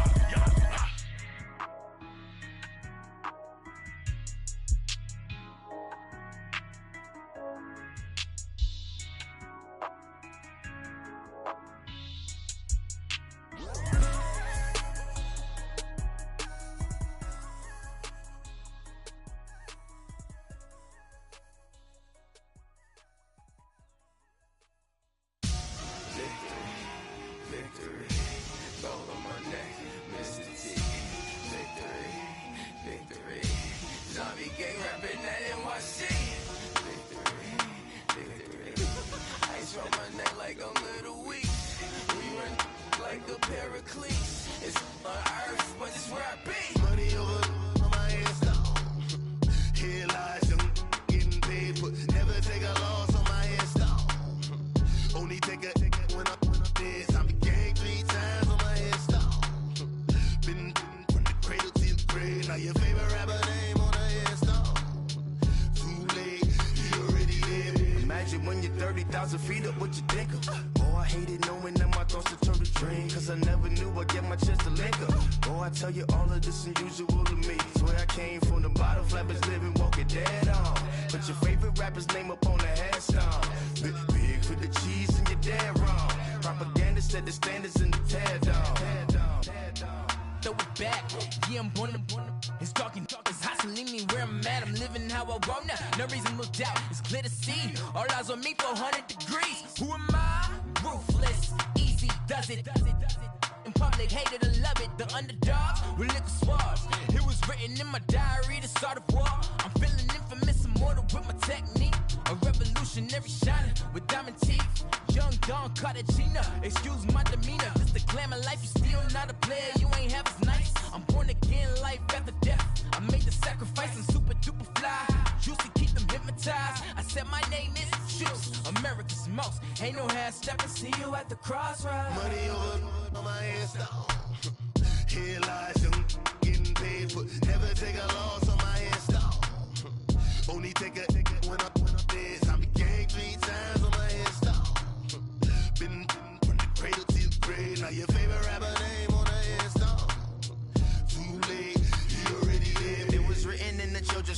Now your favorite rapper name on the Insta.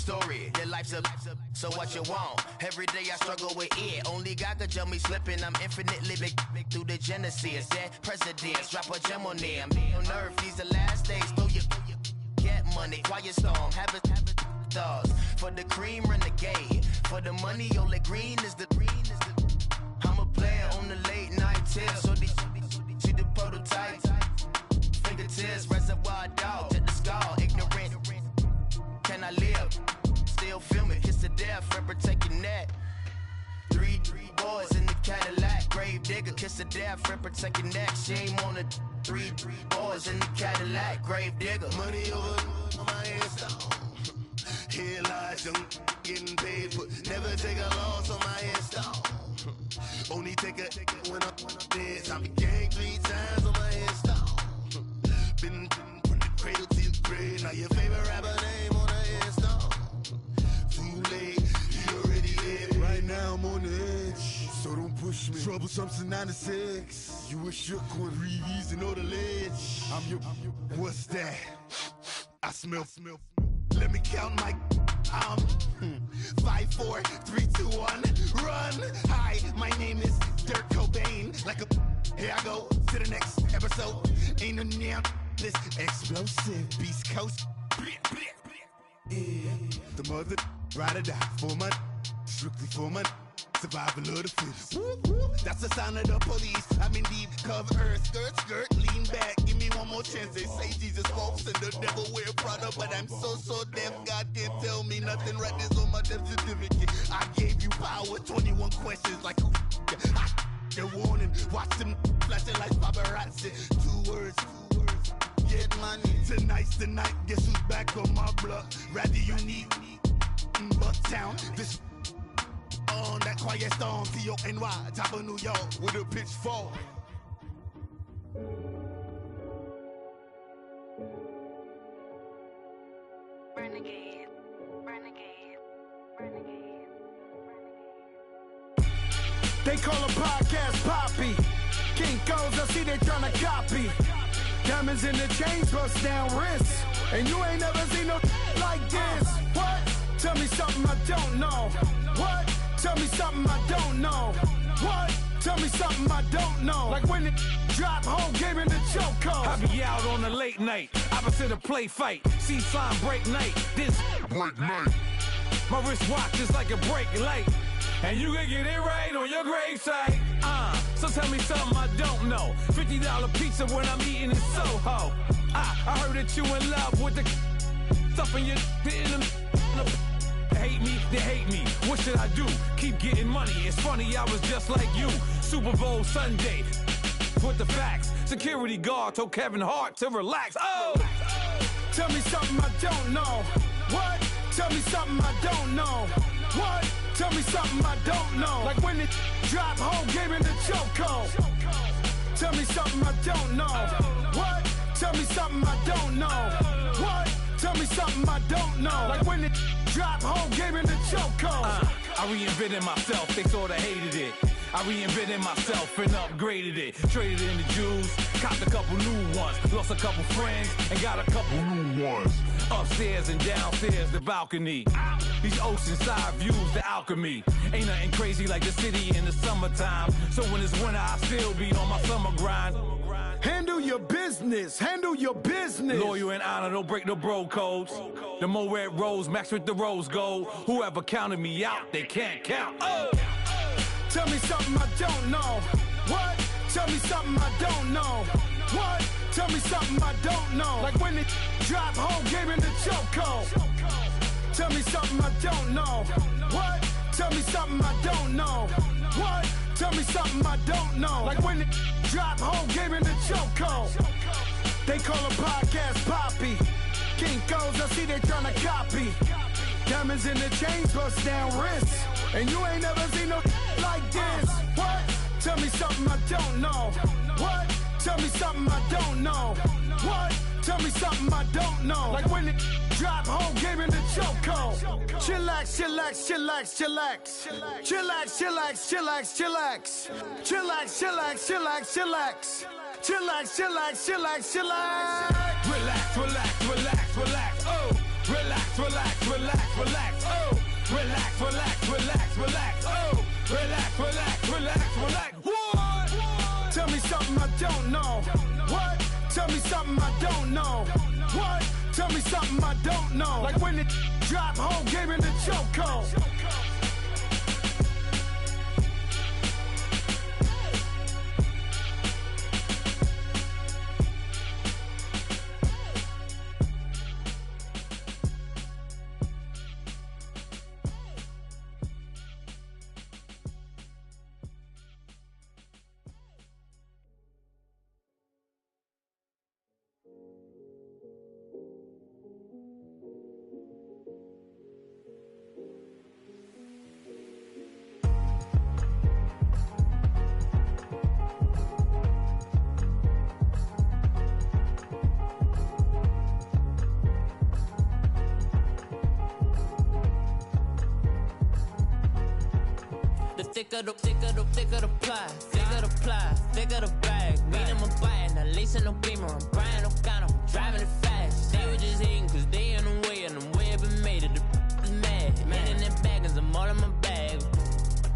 story. Your life's a so what you want? Every day I struggle with it. Only God could tell me slipping. I'm infinitely big through the genesis. Dead presidents, drop a gem on them. On earth, these the last days. Throw your get money, quiet storm, have it stars. For the cream, renegade. For the money, only green is the I'm a player on the late night tier. So they see the prototype. Fingertips, reservoir dog, check the skull, ignorant. Can I live? Still film it, kiss to death, forever taking that. Three boys in the Cadillac, grave digger, kiss to death, forever taking that. Shame on the three boys in the Cadillac, grave digger. Money over on my headstone. Here lies young, getting paid, but never take a loss on my headstone. Only take a when I'm dead. I be gang 3 times on my headstone. Been from the cradle to the grave. Now your favorite rapper name on the headstone. Too late, you already dead. Right now I'm on the edge, so don't push me. Troublesome since 96. You wish you could breathe and know the ledge. I'm your. What's that? I smell. Let me count my. 5, 4, 3, 2, 1, run. Hi, my name is Dirk Cobain. Like a. Here I go to the next episode. Ain't no damn this explosive Beast Coast. Yeah. The mother ride or die for my strictly for my survival of the fittest. That's the sound of the police. I'm in deep cover earth, skirt, lean back. Give me one more chance. They say Jesus walks and the devil wear Prada, but I'm so deaf. God can't tell me nothing. Right there's on my death certificate. I gave you power. 21 questions like who? They're warning. Watch them flashing like paparazzi. 2 words. Get money. Tonight's the night. Guess who's back on my block? Rather unique. Bucktown. This. On that quiet storm, T-O-N-Y, top of New York, with a pitchfork. Renegade. They call a podcast Poppy. Kinkos, I see they tryna copy. Diamonds in the chains, bust down wrists. And you ain't never seen no like this. What? Tell me something I don't know. What? Tell me something I don't know. What? Tell me something I don't know. Like when it drop, whole game in the chokehold. I be out on a late night, opposite a play fight. See sign break night, this break night. My wristwatch is like a break light. And you can get it right on your gravesite. So tell me something I don't know. $50 pizza when I'm eating in Soho. I heard that you in love with the stuff in your hate me, they hate me. What should I do? Keep getting money. It's funny, I was just like you. Super Bowl Sunday. With the facts. Security guard told Kevin Hart to relax. Oh! Tell me something I don't know. What? Tell me something I don't know. What? Tell me something I don't know. Like when it drop, whole game in the chokehold. Tell me something I don't know. What? Tell me something I don't know. What? Tell me something I don't know. Like when it drop, whole game in the chokehold. I reinvented myself, they sorta hated it. I reinvented myself and upgraded it. Traded in the Jews, copped a couple new ones. Lost a couple friends and got a couple new ones. Upstairs and downstairs, the balcony. These oceanside views, the alchemy. Ain't nothing crazy like the city in the summertime. So when it's winter, I still be on my summer grind. Handle your business, handle your business. Loyal and honor, don't break no bro codes. The more red rose, max with the rose gold. Whoever counted me out, they can't count. Oh! Tell me something I don't know. What? Tell me something I don't know. What? Tell me something I don't know. Like when it drop, whole game in the chokehold. Tell me something I don't know. What? Tell me something I don't know. What? Tell me something I don't know. Like when it drop, whole game in the chokehold. They call a podcast Poppy. Kinkos, I see they tryna copy. Diamonds in the chains, bust down wrists. And you ain't never seen no like this. What? Tell me something I don't know. What? Tell me something I don't know. What? Tell me something I don't know. Like when it drop, whole game in the chokehold. Chillax, chillax, chillax, chillax. Chillax, chillax, chillax, chillax. Chillax, chillax, chillax, chillax. Chillax, chillax, chillax, chillax. Relax, relax, relax, relax. Oh, relax. relax, relax, relax, oh. Relax, relax, relax, relax, oh. Relax, relax, relax, relax. What? Tell me something I don't know. What? Tell me something I don't know. What? Tell me something I don't know. Like when it drop, whole game in the chokehold. Thicker the pie, thicker the bag. Meet them a bite, now lace in no beamer. I'm buying no counter, I'm driving it fast. They were just hating cause they in the way, and the way I've been made it. The mad, man in that bag, cause I'm all in my bag.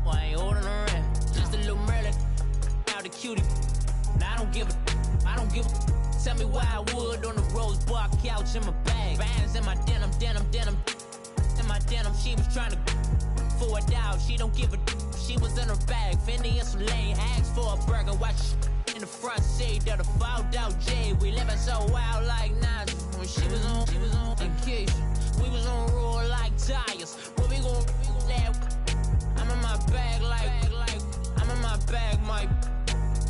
Well, I ain't holding around, just a little Merlin. Now the cutie, now I don't give a. Tell me why I would on the rose bar couch in my bag. Bands in my denim. In my denim, she was trying to for a doubt, she don't give a. She was in her bag, Fendi and some lane, asked for a burger, watch in the front seat of the fouled out J. We living so wild like Nas. When she was on vacation, we was on roll like tires. Where we gon' that? I'm in my bag like I'm in my bag, Mike.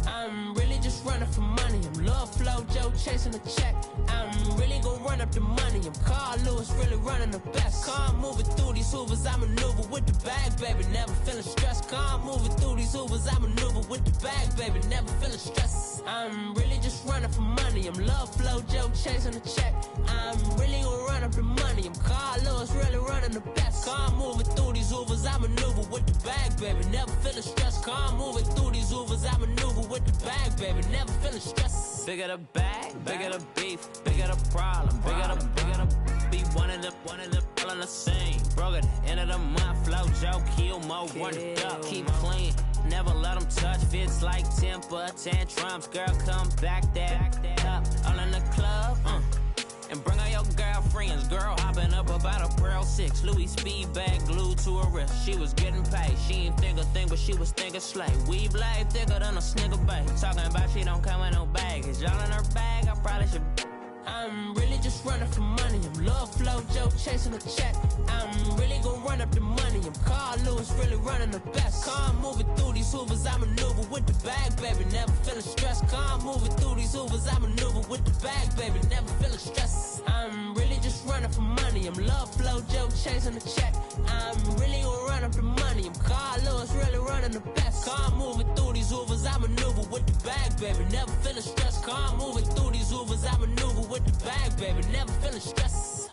I'm really just running for money. I'm Love Flow Joe chasing the check. I'm really gon' run up the money. I'm Carl Lewis, really running the best. Car moving through these Hoovers, I maneuver with the bag, baby. Never feeling stressed. Car moving through these Hoovers, I maneuver with the bag, baby. Never feeling stressed. I'm really just running for money. I'm Love Flow Joe chasing the check. I'm really gon' run up the money. I'm Carl Lewis, really running the best. Car moving through these Hoovers, I maneuver with the bag, baby. Never feeling stressed. Car moving through these Hoovers, I maneuver with the bag, baby. Never feeling stressed. Bigger the bag, bigger the beef, bigger the problem, bigger the be one of the all in the same. Broke at the end of the month, Flow Joe, kill mo, run it up, keep clean. Never let them touch, fits like temper tantrums. Girl, come back that up, all in the club, and bring all your girlfriends. Girl hopping up about a Pearl 6 Louis speed bag glued to her wrist. She was getting paid, she ain't think a thing, but she was thinking slay. We blade thicker than a snigger bag. Talking about she don't come with no baggage. Y'all in her bag, I probably should. I'm really just running for money. I'm Love Flow Joe chasing the check. I'm really gon' run up the money. I'm Carl Lewis, really running the best. Car moving through these Hoovers, I maneuver with the bag, baby. Never feeling stressed. Car moving through these Hoovers, I maneuver with the bag, baby. Never feeling stressed. I'm really just running for money. I'm Love Flow Joe chasing the check. I'm really gon' run up the money. I'm Carl Lewis, really running the best. Car moving through these Hoovers, I maneuver with the bag, baby. Never feeling stressed. Car moving through these Hoovers, I maneuver with the bag, baby. Never feeling stressed.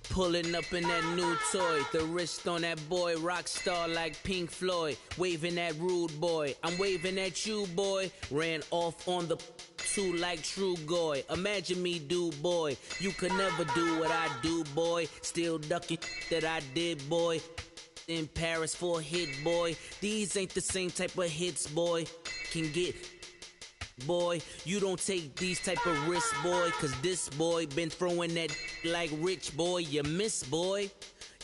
Pulling up in that new toy, the wrist on that boy, rock star like Pink Floyd, waving at rude boy, I'm waving at you boy, ran off on the two like True Goy, imagine me do boy, you could never do what I do boy, still ducking that I did boy, in Paris for a hit boy, these ain't the same type of hits boy, can get boy, you don't take these type of risks, boy, cause this boy been throwing that like rich boy, you miss, boy.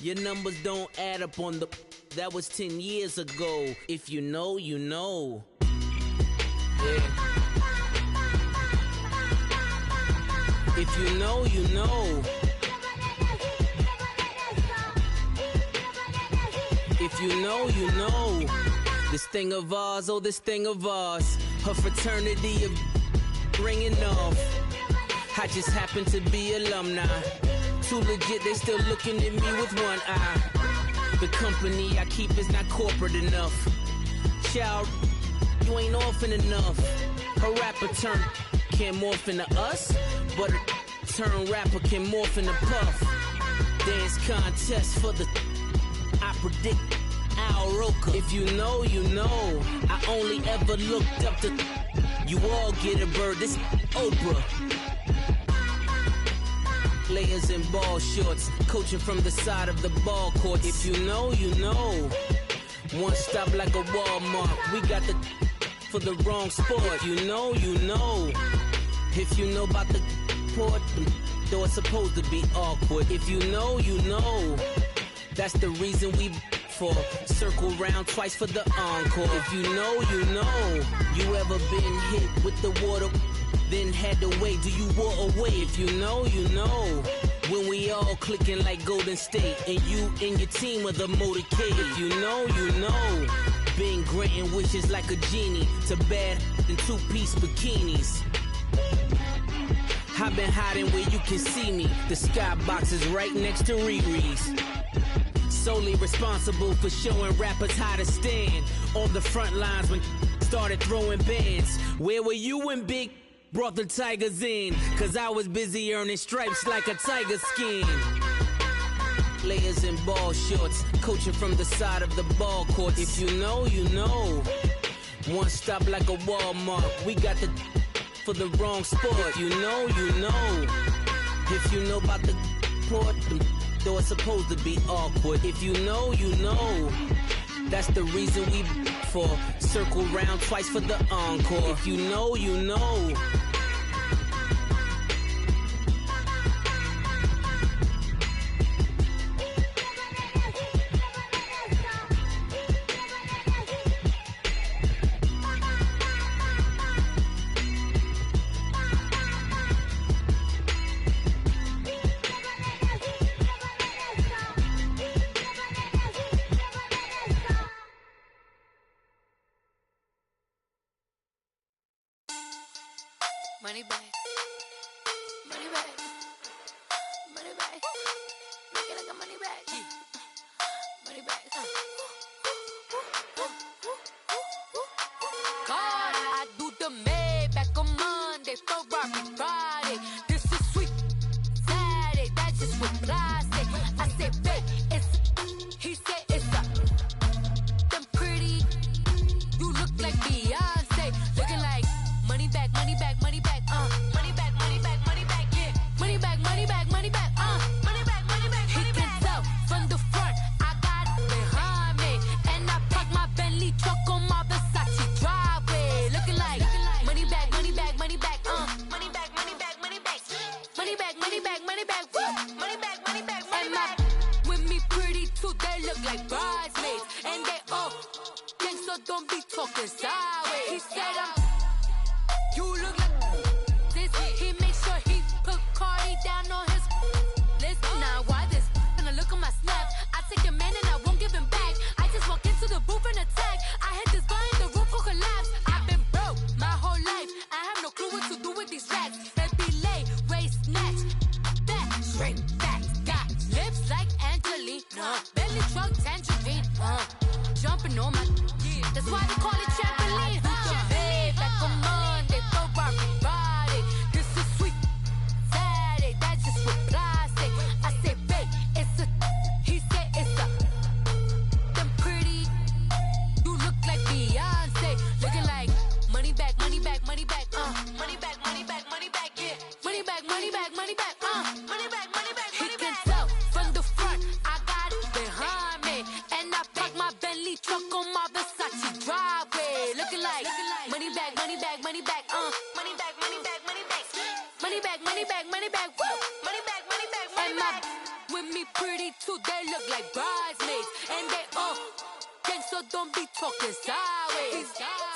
Your numbers don't add up on the, that was 10 years ago. If you know, you know. Yeah. If you know, you know. If you know, you know. This thing of ours, oh, this thing of ours. Her fraternity of ringing off. I just happen to be alumni. Too legit, they still looking at me with one eye. The company I keep is not corporate enough. Child, you ain't orphan enough. Her rapper turn can't morph into us, but a turn rapper can morph into Puff. Dance contest for the I predict Al Roker. If you know, you know. I only ever looked up to you all get a bird. This Oprah. Layers in ball shorts, coaching from the side of the ball court. If you know, you know. One stop like a Walmart. We got the for the wrong sport. If you know, you know. If you know about the port, though it's supposed to be awkward. If you know, you know. That's the reason we for circle round twice for the encore. If you know, you know. You ever been hit with the water? Then had to wait, do you walk away? If you know, you know. When we all clicking like Golden State, and you and your team are the motorcade. If you know, you know. Been granting wishes like a genie to bad in two-piece bikinis. I've been hiding where you can see me. The skybox is right next to Riri's. Solely responsible for showing rappers how to stand on the front lines when started throwing bands. Where were you when Big brought the Tigers in? Cause I was busy earning stripes like a tiger skin. Layers in ball shorts, coaching from the side of the ball court. If you know, you know. One stop like a Walmart. We got the for the wrong sport. You know, you know. If you know about the port, though it's supposed to be awkward. If you know, you know. That's the reason we for circle round twice for the encore. If you know, you know. Money back, money back, money back. Make it like a money back, money back. God, I do the Maybach on Monday, Ferrari Friday. This is sweet Saturday, that's just what plastic. I said, babe, it's he said it's a them pretty. You look like Beyonce, looking like money back, money back, money back. Money back, money back, money back, yeah. Money back, money back, money back, money back, money back, money back. He can tell from the front, I got it behind me. And I park my Bentley truck on my Versace driveway. Looking like money back, money back, money back, money back, money back, money back. Money back, money back, money back, woo. Money back, money back, money back. With me pretty too, they look like bridesmaids. And they all gang, so don't be talking sideways. He said you look like this. He make sure he put Cardi down on his list. Now why this? Gonna look at my snap. I take a man and I won't give him back. I just walk into the booth and attack. I hit this guy in the roof will collapse. I've been broke my whole life. I have no clue what to do with these rats. Baby lay, waist snatch, back, straight back. Got lips like Angelina, belly truck tangerine. Jumping on my, that's why they call it trampoline. Back on Monday, Ferrari Friday. This is sweet Saturday, that's just what plastic. I say, babe, it's a, he said it's a, them pretty. You look like Beyonce, looking like money back, money back, money back, money back, money back, money back, yeah. Money back, money back, money back, money back, money back, money back. He can tell from the front, I got it behind me, and I park my Bentley truck on my Versace driveway. Looking like money back, money back, money back, money back, money back, money back, money back, money back, money back, woo. Money back, money back, money back. With me pretty too, they look like bridesmaids, and they all gang, so don't be talking sideways.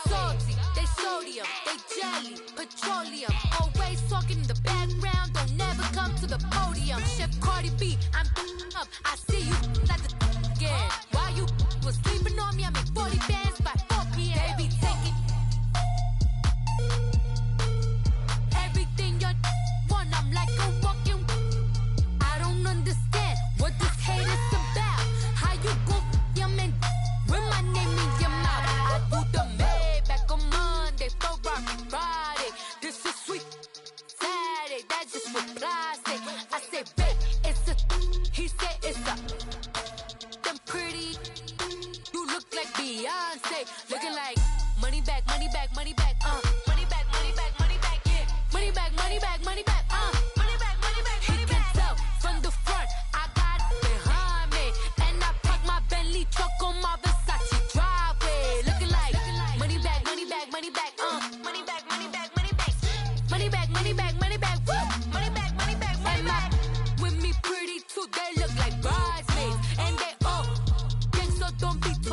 Salty, they sodium, they jelly, petroleum. Always talking in the background, don't never come to the podium. Chef Cardi B, I'm up. I see you like the again. While you was sleeping on me, I make 40 bands by 4 p.m. Baby, take it. Everything you want, I'm like a walking. I don't understand what this hate is about. How you go your man with my name in your mouth? I do the Maybach on Monday, Ferrari Friday. This is sweet Saturday, that's just what plastic. I say, babe, it's a, he said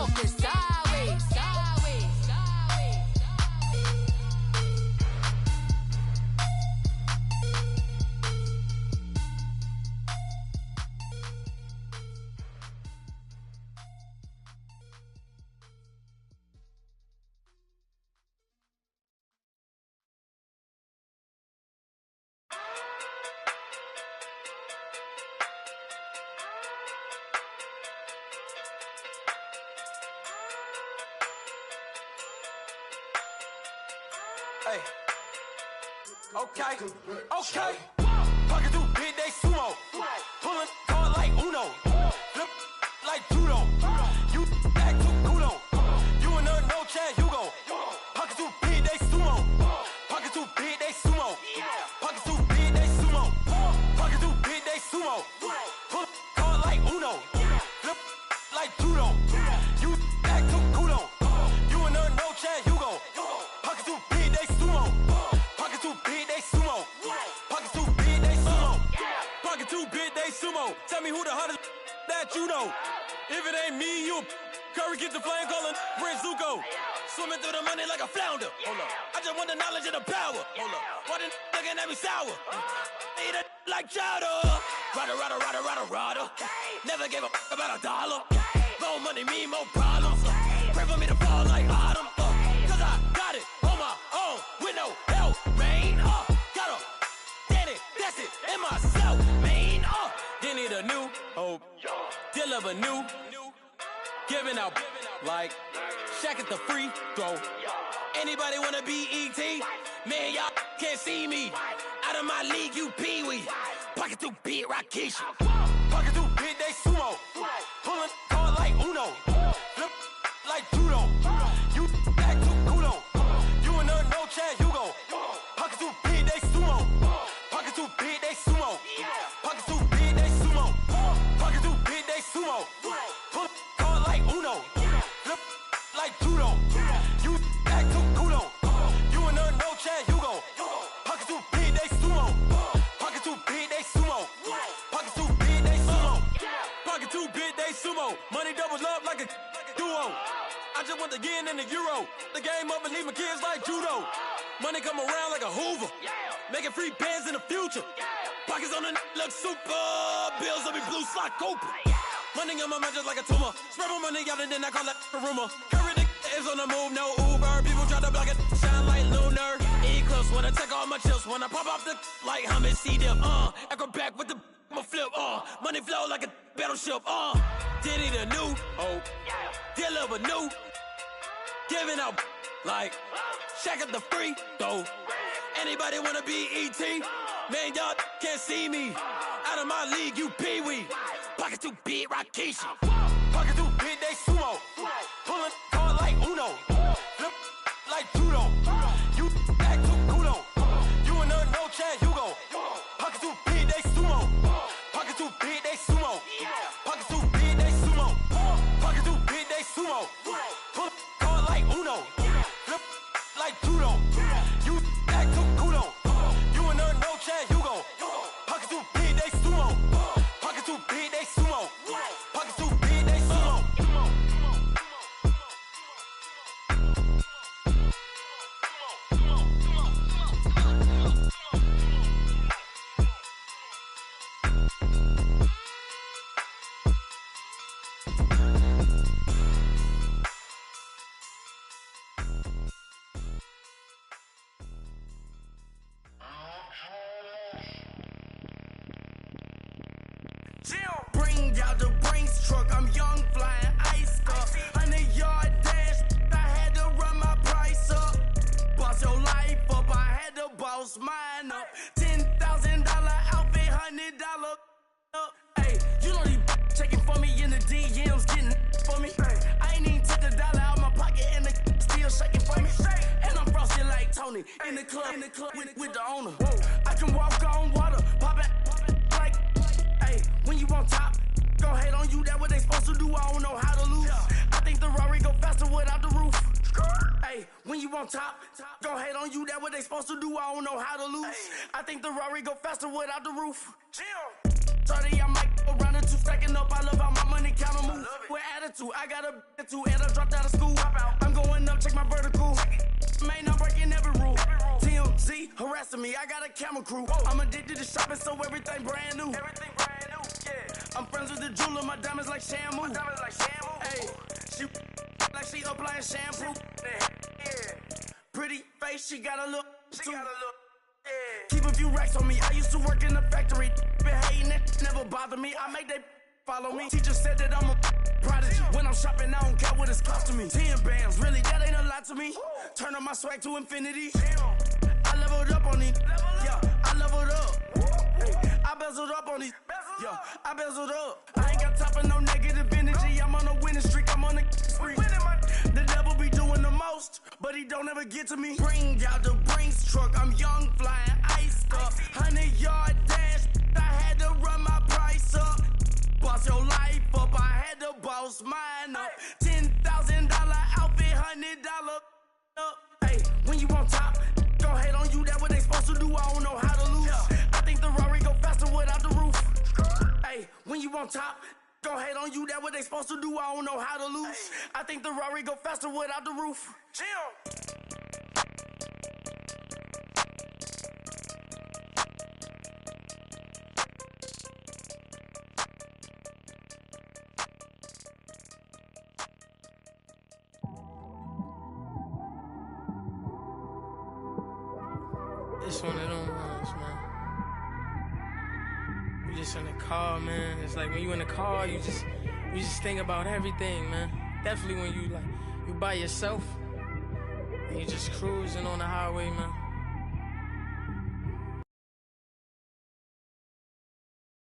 talking sideways, sideways, sideways. Hey. Okay. Okay. Pocket too big, they sumo. Pulling card like Uno. Flip like judo. You act too kudo. You and her no Chad Hugo. Pocket too big, they sumo. Pocket too big, they sumo. Pocket too big, they sumo. Pocket too big, they sumo. Pull card like Uno. Flip like judo. You act too kudo. You and her no Chad Hugo. Pocket too big, they sumo. Pocket too big, they sumo. Pocket too big, they sumo. Pocket too big, they sumo. Tell me who the hottest that you know. If it ain't me, you Curry get the flame calling Prince Zuko. Swimming through the money like a flounder. Hold up. I just want the knowledge and the power. Hold up. Why the looking at me sour? Eat it like chowder. Rada, rada, rada, rada, rada. Never gave a about a dollar. More money mean more problems. Pray for me to fall like autumn. Cause I got it on my own with no help, man. Got a daddy, that's it, in myself, man. They need a new hope, deal of a new, giving out like Shaq at the free throw. Anybody wanna be E.T.? Man, y'all can't see me. Out of my league, you pee-wee. Pocket too big, Rakeisha. Pocket too big, they sumo. Pulling card like Uno. Flip like judo. You act too kudo. You and her no Chad Hugo. Pocket too big, they sumo. Pocket too big, they sumo. Pocket too big, they sumo. Pocket too big, they sumo. Pull card like Uno. Flip like judo. You act too kudo. You and her no Chad Hugo. Pocket too big, they sumo. Pocket too big, they sumo. Pocket too big, they sumo. Pocket too big, they sumo. Money doubles up like a duo. I just want the yen and the euro. The game up and leave my kids like judo. Money come around like a Hoover. Making free bands in the future. Pockets on the look super. Bills will be blue slot Cooper. Money on my mind just like a tumor. Spread my money out and then I call it a rumor. Curry the is on the move, no Uber. People try to block it, shine like lunar. Eclipse when I take all my chips. When I pop off the like Hummus C-dip. Acrobat with the I'ma flip. Money flow like a battleship. Diddy the new hope. Deal of a new. Giving out like Shaq at the free throw. Anybody wanna be E.T.? Man, y'all can't see me. Out of my league, you pee-wee. Pocket too big, Rakeisha. Pocket too big, they sumo. Pulling card like Uno. Flip like judo. You act too kudo. You and her no Chad Hugo. Pocket too big, they sumo. Pocket too big, they sumo. Pocket too big, they sumo. Pocket too big, they sumo. Pull card like Uno. Flip like judo. You act too kudo. You and her no Chad Hugo. Pocket too big, they sumo. Pocket too big, they sumo. Pocket too big, they sumo. Bring out the Brinks truck, I'm young, flying ice up. 100-yard dash, I had to run my price up. Boss your life up, I had to boss mine up. $10,000 outfit, $100 up. Hey, you know these checking for me in the DMs, getting for me. I ain't even took a dollar out my pocket and the still shaking for me. And I'm frosted like Tony in the club with the owner. I can walk on water, pop it like. Hey, when you on top, gon' hate on you, that what they supposed to do, I don't know how to lose. I think the Rari go faster without the roof. Hey, when you on top, gon' hate on you, that what they supposed to do, I don't know how to lose. I think the Rari go faster without the roof. 30, I might go round the two stacking up, I love how my money counter move. We're attitude. I got a attitude and I dropped out of school. I'm going up, check my vertical. Man, I'm breaking every rule. TMZ harassing me, I got a camera crew. I'm addicted to shopping, so everything brand new. Yeah. I'm friends with the jeweler, my diamonds like Shamu. Hey, she like she applying shampoo. Yeah. Pretty face, she got a look. Keep a few racks on me. I used to work in the factory. Been hating it, never bother me. I make they follow me. Teacher said that I'm a prodigy. When I'm shopping, I don't care what it's cost to me. 10 bands, really, that ain't a lot to me. Turn on my swag to infinity. I leveled up on these. Yeah, I leveled up. I bezeled up on these. Yeah, I bezeled up. I ain't got time for no negative energy. I'm on a winning streak. I'm on a spree. The devil be doing the most, but he don't ever get to me. Bring out the Brinks truck. I'm young, flying, iced up. 100-yard dash. I had to run my price up. Boss your life up. I had to boss mine up. $10,000 outfit, $100 up. Hey, when you on top, don't hate on you. That's what they supposed to do. I don't know how to lose. I think the Rari go faster without the roof. Hey, when you on top, don't hate on you. That's what they supposed to do. I don't know how to lose. I think the Rari go faster without the roof. Chill. It's one of them ones, man. You just in the car, man. It's like when you in the car, you just think about everything, man. Definitely when you by yourself and you just cruising on the highway, man.